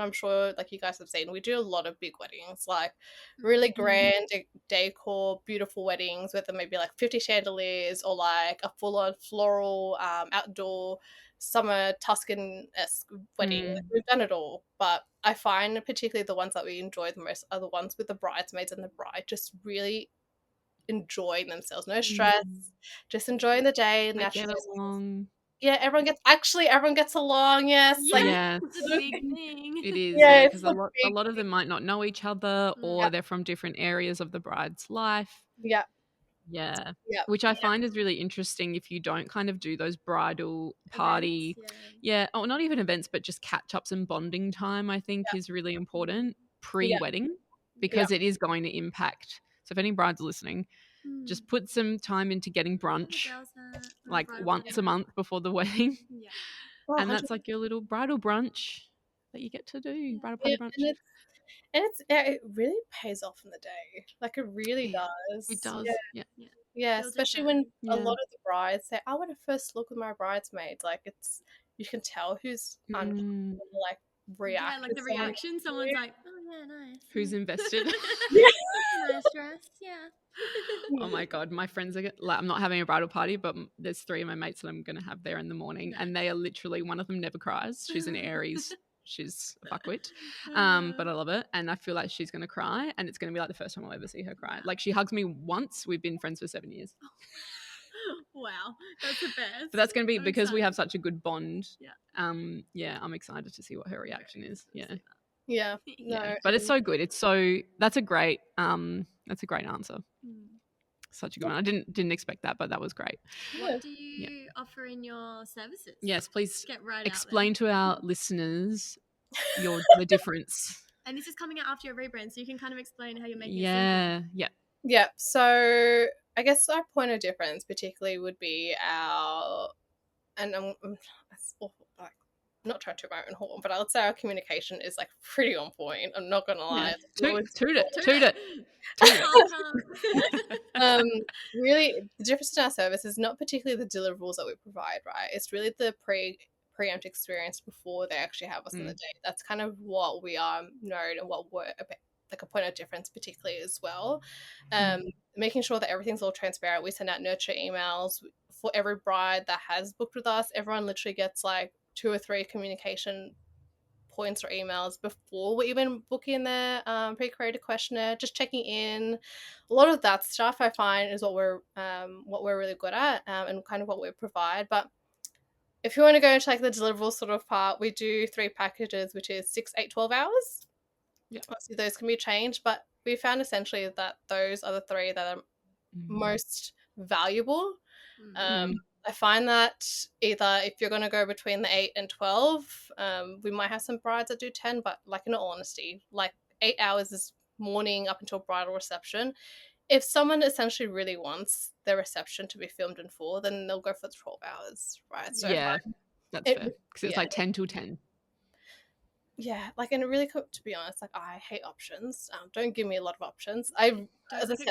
I'm sure like you guys have seen, we do a lot of big weddings, like really grand decor, beautiful weddings with maybe like 50 chandeliers or like a full-on floral outdoor summer Tuscan-esque wedding. Like, we've done it all, but I find particularly the ones that we enjoy the most are the ones with the bridesmaids and the bride just really enjoying themselves, no stress, just enjoying the day. Naturally, along. yeah, everyone gets along. Yes, like it's a big thing. It is, yeah, because a lot of them might not know each other, or they're from different areas of the bride's life. Yeah. Which I find is really interesting if you don't kind of do those bridal party, or not even events, but just catch-ups and bonding time, I think is really important pre-wedding, because it is going to impact. So if any brides are listening, just put some time into getting brunch, like once a month before the wedding. And that's like your little bridal brunch that you get to do, bridal party brunch. And it really pays off in the day. Like it really does. It does. Yeah, especially when a lot of the brides say, "I want to first look with my bridesmaids." Like you can tell who's uncomfortable, like react. Yeah, like the reaction. Someone's like, "Oh yeah, nice." Who's invested? Nice dress. Yeah. Oh my god, my friends are like, I'm not having a bridal party, but there's 3 of my mates that I'm gonna have there in the morning, and they are literally, one of them never cries. She's an Aries. She's a fuckwit. But I love it, and I feel like she's gonna cry, and it's gonna be like the first time I'll ever see her cry. Like, she hugs me once. We've been friends for 7 years. Wow, that's the best. But that's gonna be because we have such a good bond. I'm excited to see what her reaction is. But it's so good. That's a great answer. Such a good one. I didn't expect that, but that was great. What do you offer in your services? Yes, please get right explain to our listeners the difference. And this is coming out after your rebrand, so you can kind of explain how you're making it simple. Yeah. So I guess our point of difference particularly would be and I'm like not trying to my own horn, but I would say our communication is like pretty on point. I'm not gonna lie. Toot it. Really, the difference in our service is not particularly the deliverables that we provide, right? It's really the preempt experience before they actually have us on the date. That's kind of what we are known and what we're like a point of difference particularly as well. Making sure that everything's all transparent. We send out nurture emails for every bride that has booked with us. Everyone literally gets like 2 or 3 communication points or emails before we even book in their pre-created questionnaire, just checking in. A lot of that stuff I find is what we're really good at, and kind of what we provide. But if you want to go into like the deliverable sort of part, we do 3 packages, which is 6, 8, 12 hours. Obviously those can be changed, but we found essentially that those are the 3 that are most valuable. I find that either if you're going to go between the 8 and 12, we might have some brides that do 10, but like in all honesty, like 8 hours is morning up until bridal reception. If someone essentially really wants their reception to be filmed in full, then they'll go for the 12 hours, right? So that's fair, because it's like 10 till 10. Yeah, like, and it really, to be honest, like, I hate options. Don't give me a lot of options. Don't give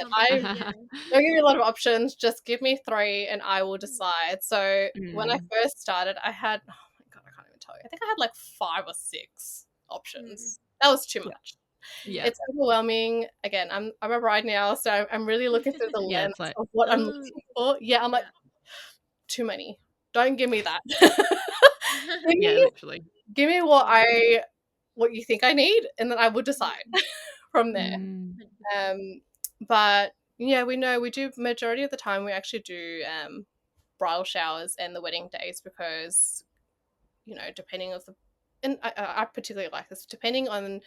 me a lot of options. Just give me 3 and I will decide. So when I first started, I had, oh my God, I can't even tell you. I think I had like 5 or 6 options. That was too much. It's overwhelming. Again, I'm a bride now, so I'm really looking through the lens of what I'm looking for. I'm like, too many. Don't give me that. Literally. Give me what you think I need, and then I will decide from there. But yeah, we do majority of the time we actually do bridal showers and the wedding days, because depending on I particularly like this, depending on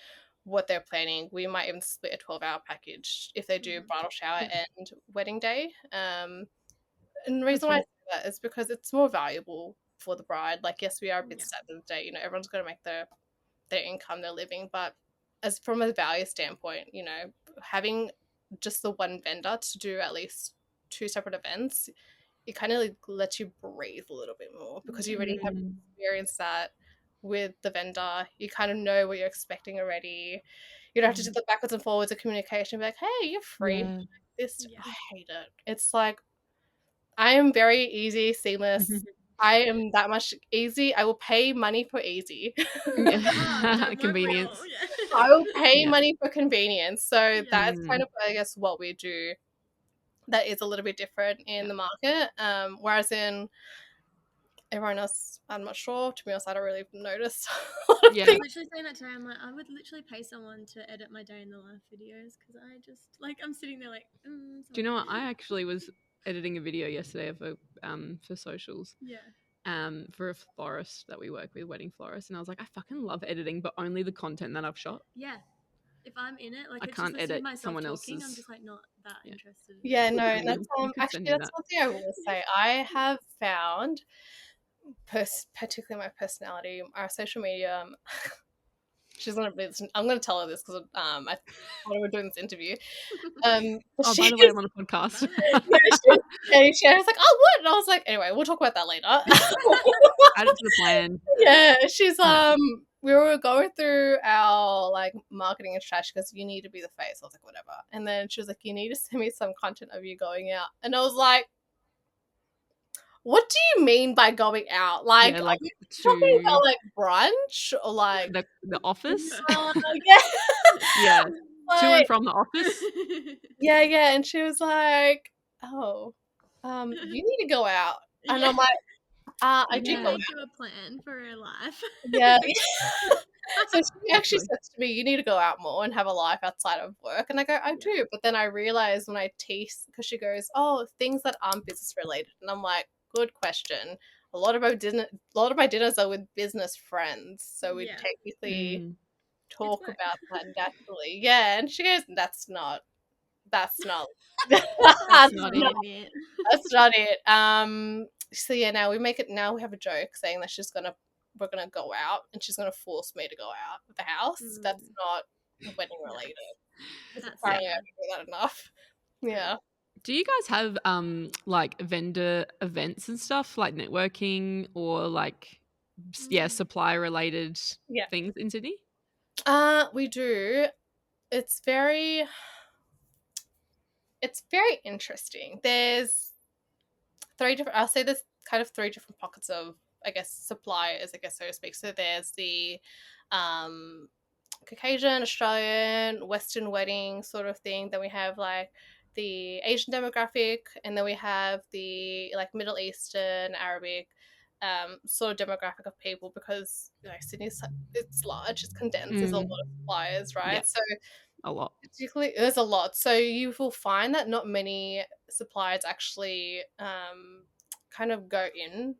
what they're planning, we might even split a 12-hour package if they do bridal shower and wedding day. And the reason why I say that is because it's more valuable for the bride. Like, yes, we are a bit sad of the day, everyone's got to make their income, their living, but as from a value standpoint, having just the one vendor to do at least 2 separate events it kind of like lets you breathe a little bit more because you already have experienced that with the vendor. You kind of know what you're expecting already. You don't have to do the backwards and forwards of communication. Be like, hey, you're free. This I hate it. It's like I am very easy, seamless. I am that much easy. I will pay money for easy. Convenience. I will pay money for convenience. So that's kind of, I guess, what we do. That is a little bit different in the market. Whereas in everyone else, I'm not sure. To be honest, I don't really notice. I was literally saying that today. I'm like, I would literally pay someone to edit my day in the life videos because I just like I'm sitting there like. Do you know what? I actually was editing a video yesterday for socials. For a florist that we work with, wedding florist, and I was like, I fucking love editing, but only the content that I've shot. Yeah. If I'm in it, like I can't edit someone else's. I'm just like not that interested. Yeah, no, that's actually that's one thing I will say. I have found, particularly my personality, our social media. She's gonna be. I'm gonna tell her this because I thought we were doing this interview. By the way, I'm on a podcast. She was like, "Oh, what?" And I was like, "Anyway, we'll talk about that later." Add it to the plan. Yeah, she's we were going through our like marketing and strategy because you need to be the face. I was like, whatever. And then she was like, you need to send me some content of you going out. And I was like, what do you mean by going out? Like, are you talking about like brunch or like the office? Yeah. Like, to and from the office. Yeah. And she was like, oh, you need to go out. And I'm like, I do go out. A plan for her life. Yeah. So she actually says to me, you need to go out more and have a life outside of work. And I go, I do. But then I realize when I tease, because she goes, oh, things that aren't business related. And I'm like, good question. A lot of my dinners are with business friends. So we technically talk about that naturally. Yeah. And she goes, that's not That's not it. So yeah, now we have a joke saying that we're gonna go out and she's gonna force me to go out of the house. That's not wedding related. I don't do that enough. Yeah. Do you guys have like vendor events and stuff like networking or like supply related things in Sydney? We do. It's very interesting. There's three different pockets of, I guess, suppliers, I guess, so to speak. So there's the Caucasian, Australian, Western wedding sort of thing. Then we have like the Asian demographic, and then we have the like Middle Eastern, Arabic sort of demographic of people, because Sydney's, it's large, it's condensed, there's a lot of suppliers, right? Yeah. So a lot. Particularly, there's a lot. So you will find that not many suppliers actually kind of go in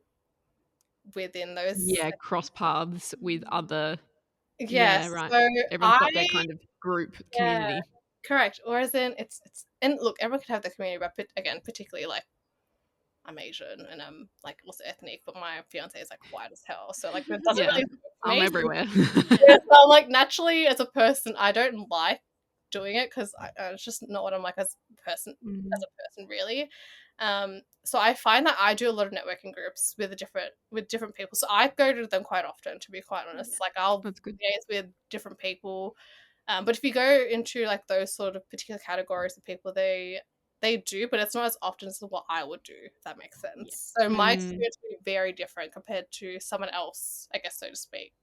within those. Yeah, cross paths with other. Yes. Yeah, right. So everyone's got their kind of group community. Correct. Whereas then it's and look, everyone can have their community, but again, particularly like I'm Asian and I'm like also ethnic, but my fiance is like white as hell. So like it doesn't really. I'm everywhere. So like naturally, as a person, I don't like doing it because it's just not what I'm like as a person really. So I find that I do a lot of networking groups with different people, so I go to them quite often, to be quite honest. Like I'll liaise with different people, but if you go into like those sort of particular categories of people, they do, but it's not as often as what I would do, if that makes sense. So my experience would be very different compared to someone else, I guess, so to speak.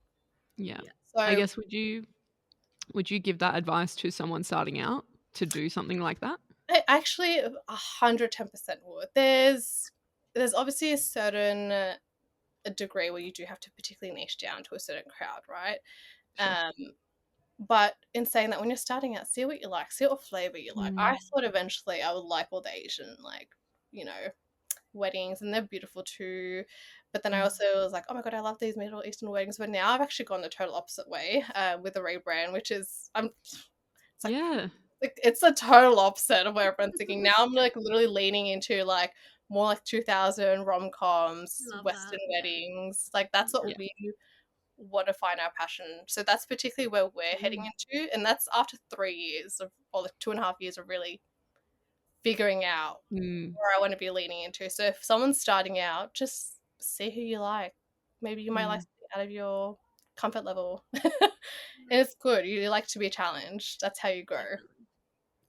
Yeah. So I guess would you give that advice to someone starting out to do something like that? I actually 110% would. There's obviously a certain degree where you do have to particularly niche down to a certain crowd, right? Sure. But in saying that, when you're starting out, see what you like, see what flavor you like. I thought eventually I would like all the Asian, like, weddings, and they're beautiful too. But then I also was like, oh my God, I love these Middle Eastern weddings. But now I've actually gone the total opposite way with the rebrand, which is it's the total opposite of what everyone's thinking. Now I'm like literally leaning into like more like 2000 rom-coms, Western weddings. Like that's what we want to find our passion. So that's particularly where we're heading into, and that's after 3 years or like 2.5 years of really figuring out where I want to be leaning into. So if someone's starting out, just see who you like. Maybe you might like something out of your comfort level. And it's good. You like to be challenged. That's how you grow.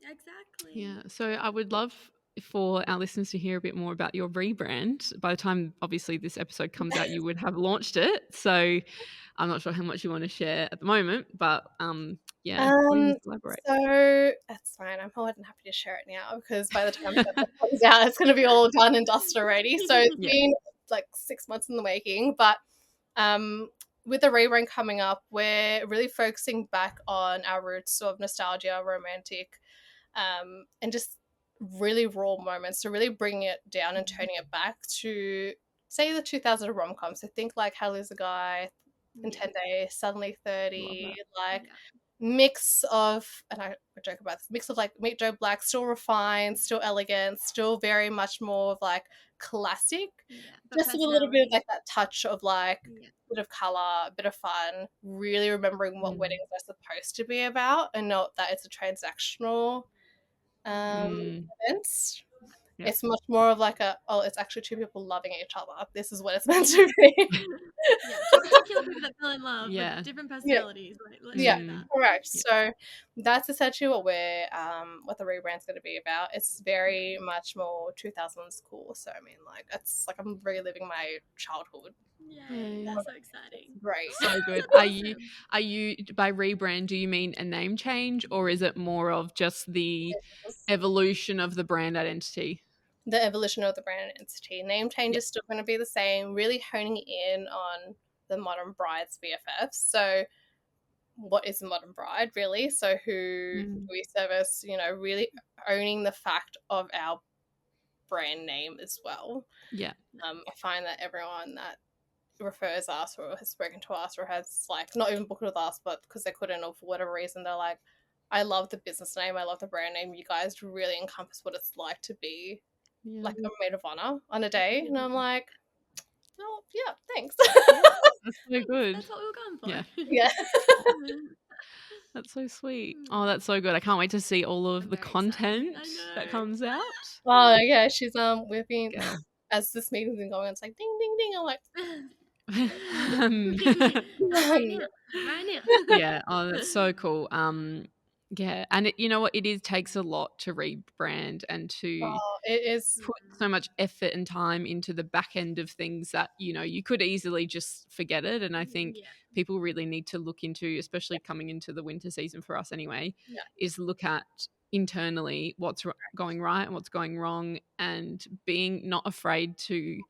Exactly. Yeah. So I would love for our listeners to hear a bit more about your rebrand. By the time, obviously, this episode comes out, you would have launched it. So I'm not sure how much you want to share at the moment, but please elaborate. So that's fine. I'm more than happy to share it now because by the time that comes out, it's going to be all done and dusted already. So it's been like 6 months in the making. But with the rebrand coming up, we're really focusing back on our roots of nostalgia, romantic, and just really raw moments. So really bringing it down and turning it back to, say, the 2000 rom-com. So think like How to Lose a Guy, in 10 Days, Suddenly 30, like mix of, and I joke about this, mix of like Meet Joe Black, still refined, still elegant, still very much more of like classic, just with a little bit of like that touch of like bit of color, a bit of fun, really remembering what weddings are supposed to be about and not that it's a transactional event. It's much more of like it's actually two people loving each other. This is what it's meant to be. Two particular people that fell in love with different personalities. Correct. So that's essentially what what the rebrand's going to be about. It's very much more 2000s cool. So I mean, like it's like I'm reliving my childhood. That's so exciting. Great. So good. Are you by rebrand, do you mean a name change, or is it more of just the evolution of the brand identity? The evolution of the brand identity. Name change is still going to be the same, really honing in on the Modern Brides BFF. So what is a modern bride, really? So who do we service, really owning the fact of our brand name as well. I find that everyone that refers us or has spoken to us or has like not even booked with us but because they couldn't or for whatever reason, they're like, I love the business name, I love the brand name, you guys really encompass what it's like to be like a maid of honor on a day. And I'm like, oh yeah, thanks. That's so good. That's what we were going for. Yeah. That's so sweet. Oh, that's so good. I can't wait to see all of the content that comes out. Oh yeah, she's we've been as this meeting's been going on, it's like ding ding ding. I'm like right now. Yeah. Oh, that's so cool. Yeah, and you know what? It takes a lot to rebrand and to it is put so much effort and time into the back end of things that you could easily just forget it. And I think people really need to look into, especially coming into the winter season for us anyway, is look at internally what's going right and what's going wrong, and being not afraid to,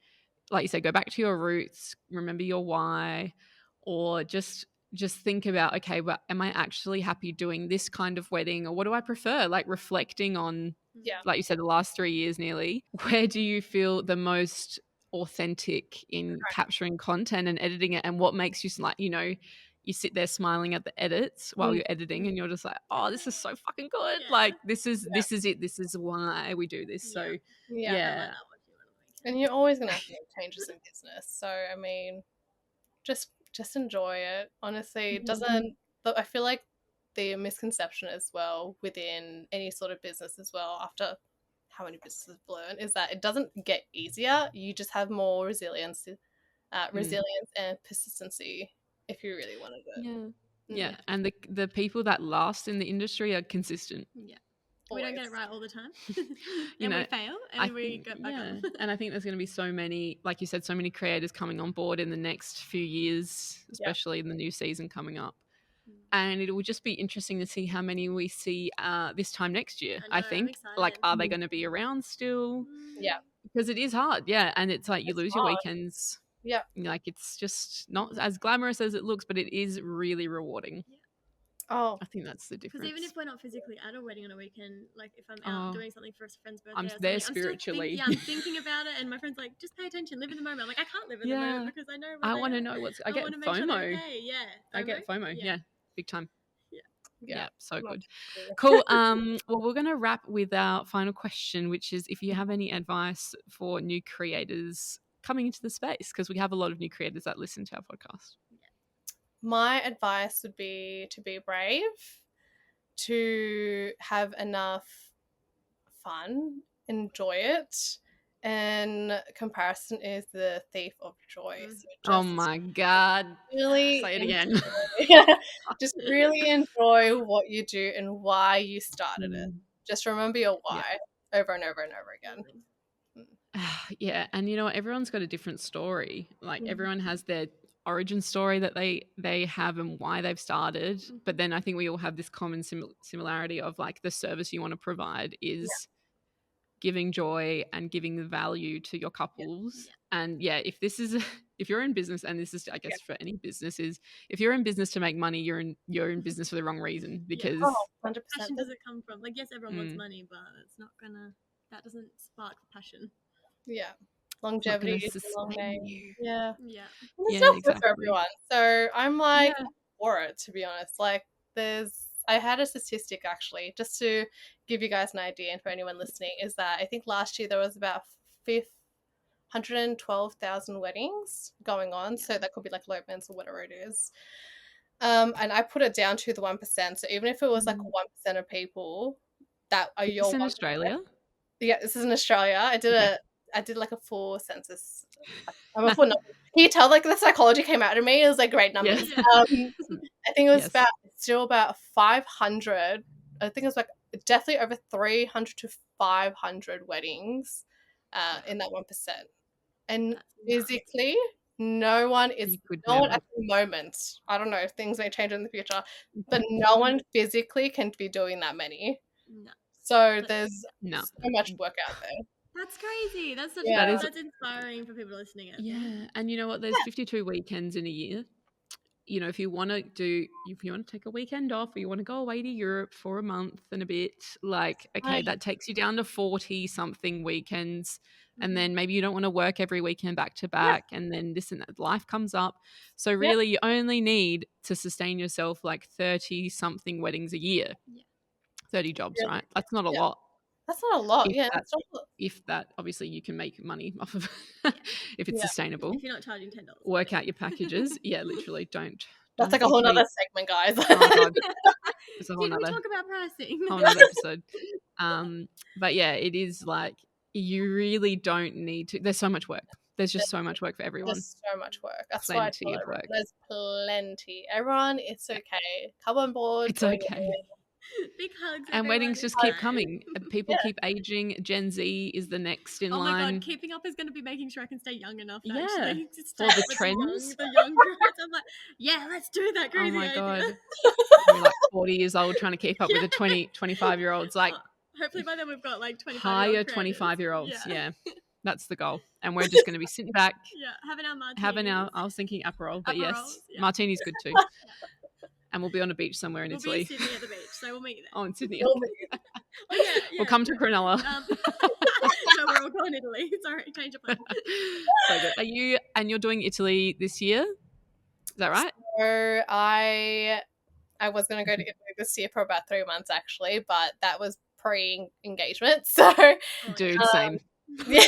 like you say, go back to your roots, remember your why, or just think about, okay, but am I actually happy doing this kind of wedding, or what do I prefer? Like reflecting on, like you said, the last 3 years nearly, where do you feel the most authentic in capturing content and editing it, and what makes you like, you sit there smiling at the edits while you're editing and you're just like, oh, this is so fucking good. Like this is it. This is why we do this. So and you're always going to have to make changes in business. So, I mean, just enjoy it. Honestly, it doesn't, but I feel like the misconception as well within any sort of business as well, after how many businesses have learned, is that it doesn't get easier. You just have more resilience and persistency if you really wanted it. Yeah. And the people that last in the industry are consistent. We don't get it right all the time. And we fail and we get back up. And I think there's going to be so many, like you said, so many creators coming on board in the next few years, especially in the new season coming up. And it will just be interesting to see how many we see this time next year. I think, like, are they going to be around still? Yeah. Because it is hard. Yeah. And it's like you lose your weekends. Yeah. Like it's just not as glamorous as it looks, but it is really rewarding. Oh, I think that's the difference. Because even if we're not physically at a wedding on a weekend, like if I'm out doing something for a friend's birthday, I'm there spiritually. I'm thinking about it, and my friend's like, just pay attention, live in the moment. I'm like, I can't live in the moment because I know. I want to know I get FOMO. Sure okay. I get FOMO. Yeah, big time. Yeah, so good. Cool. Well, we're going to wrap with our final question, which is if you have any advice for new creators coming into the space, because we have a lot of new creators that listen to our podcast. My advice would be to be brave, to have enough fun, enjoy it, and comparison is the thief of joy. So oh my God. really say it again. just really enjoy what you do and why you started it. Just remember your why over and over and over again. Yeah, and you know what? Everyone's got a different story. Like everyone has their origin story that they have and why they've started. But then I think we all have this common similarity of like the service you want to provide is giving joy and giving the value to your couples. And if you're in business, and this is I guess for any business, is if you're in business to make money, you're in business for the wrong reason, because 100%. Passion doesn't come from, like, yes, everyone wants money, but it's not gonna, that doesn't spark passion. Longevity is a long game. Yeah. It's not good for everyone. So I'm like for it, to be honest. Like I had a statistic actually, just to give you guys an idea, and for anyone listening, is that I think last year there was about 112,000 weddings going on. So that could be like elopements or whatever it is. And I put it down to the 1%. So even if it was like 1% of people that are your 1%. In Australia? Yeah, this is in Australia. I did like a full census. I'm a full number. Can you tell like the psychology came out of me? It was like great numbers. Yeah. I think it was about 500. I think it was like definitely over 300 to 500 weddings in that 1%. And physically, no one at the moment. I don't know if things may change in the future, but no one physically can be doing that many. No. So there's so much work out there. That's crazy. That's that's inspiring for people listening. Yeah, and you know what? There's 52 weekends in a year. You know, if you want to take a weekend off, or you want to go away to Europe for a month and a bit, like, okay, that takes you down to 40 something weekends. And then maybe you don't want to work every weekend back to back, and then this and that, life comes up. So really you only need to sustain yourself like 30 something weddings a year. 30 jobs, right? That's not a lot. That's not a lot. If that, obviously you can make money off of if it's sustainable. If you're not charging $10. Work out your packages. Literally don't. That's like a whole nother segment, guys. Oh God. It's a whole we talk about pricing? Whole nother episode. But yeah, it is like you really don't need to. There's so much work. There's just so much work for everyone. There's so much work. That's why I tell everyone, there's plenty. Everyone, it's okay. Come on board. It's okay. Big hugs. And weddings just keep coming. People keep aging. Gen Z is the next in line. Oh my God, keeping up is going to be making sure I can stay young enough. Yeah. To stay for the trends. The young brides. I'm like, let's do that crazy idea. Oh my God. You're like 40 years old trying to keep up with the 25-year-olds. Like, hopefully by then we've got like 25 higher 25-year-olds. Yeah. That's the goal. And we're just going to be sitting back. Having our I was thinking Aperol, but yes, Martini's good too. And we'll be on a beach somewhere in Italy. We'll be in Sydney at the beach, so we'll meet you there. Oh, in Sydney. We'll come to Cronulla. So we're all going to Italy. Sorry, change of plan. So good. You're doing Italy this year? Is that right? So I was going to go to Italy this year for about 3 months actually, but that was pre-engagement. So, dude, same. Yeah.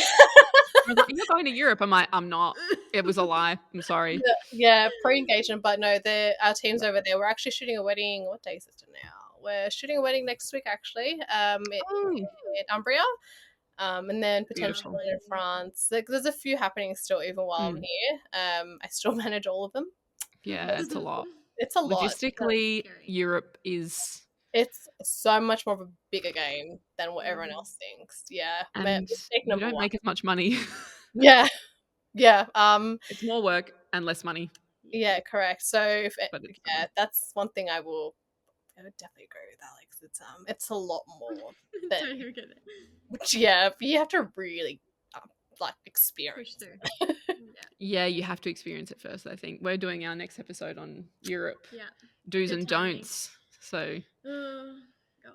You're going to Europe. I'm like, I'm not. It was a lie. I'm sorry. Yeah, pre-engagement, but no, our team's over there. We're actually shooting a wedding. What day is it now? We're shooting a wedding next week, actually. In Umbria, and then potentially one in France. There's a few happening still, even while I'm here. I still manage all of them. Yeah, it's a lot. It's a lot. Logistically, Europe is. It's so much more of a bigger game than what everyone else thinks. Yeah, and you don't make as much money. Yeah. It's more work and less money. Yeah, correct. So, that's one thing I would definitely agree with Alex. It's a lot more. Which you have to really experience. Yeah, you have to experience it first. I think we're doing our next episode on Europe. Yeah, do's and don'ts. So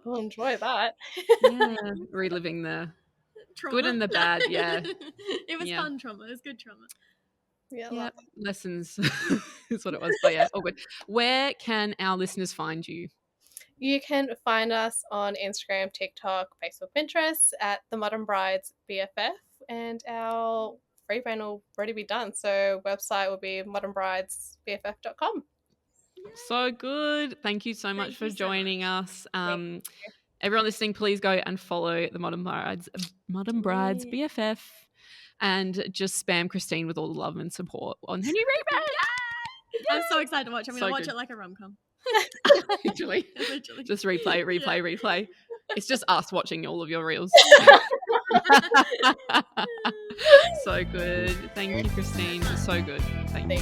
we'll enjoy that. Yeah, reliving the trauma. Good and the bad. Yeah, it was fun trauma. It was good trauma. Yeah, lessons is what it was. But all good. Where can our listeners find you? You can find us on Instagram, TikTok, Facebook, Pinterest at the Modern Brides BFF, and our rebrand will already be done. So website will be modernbridesbff.com. So good. Thank you so much for joining us. everyone listening, please go and follow the Modern Brides BFF, and just spam Kristine with all the love and support on her new rebrand. I'm so excited to watch it. I'm going to watch it like a rom-com. Literally. Just replay. It's just us watching all of your reels. So good. Thank you, Kristine. So good. Thank you.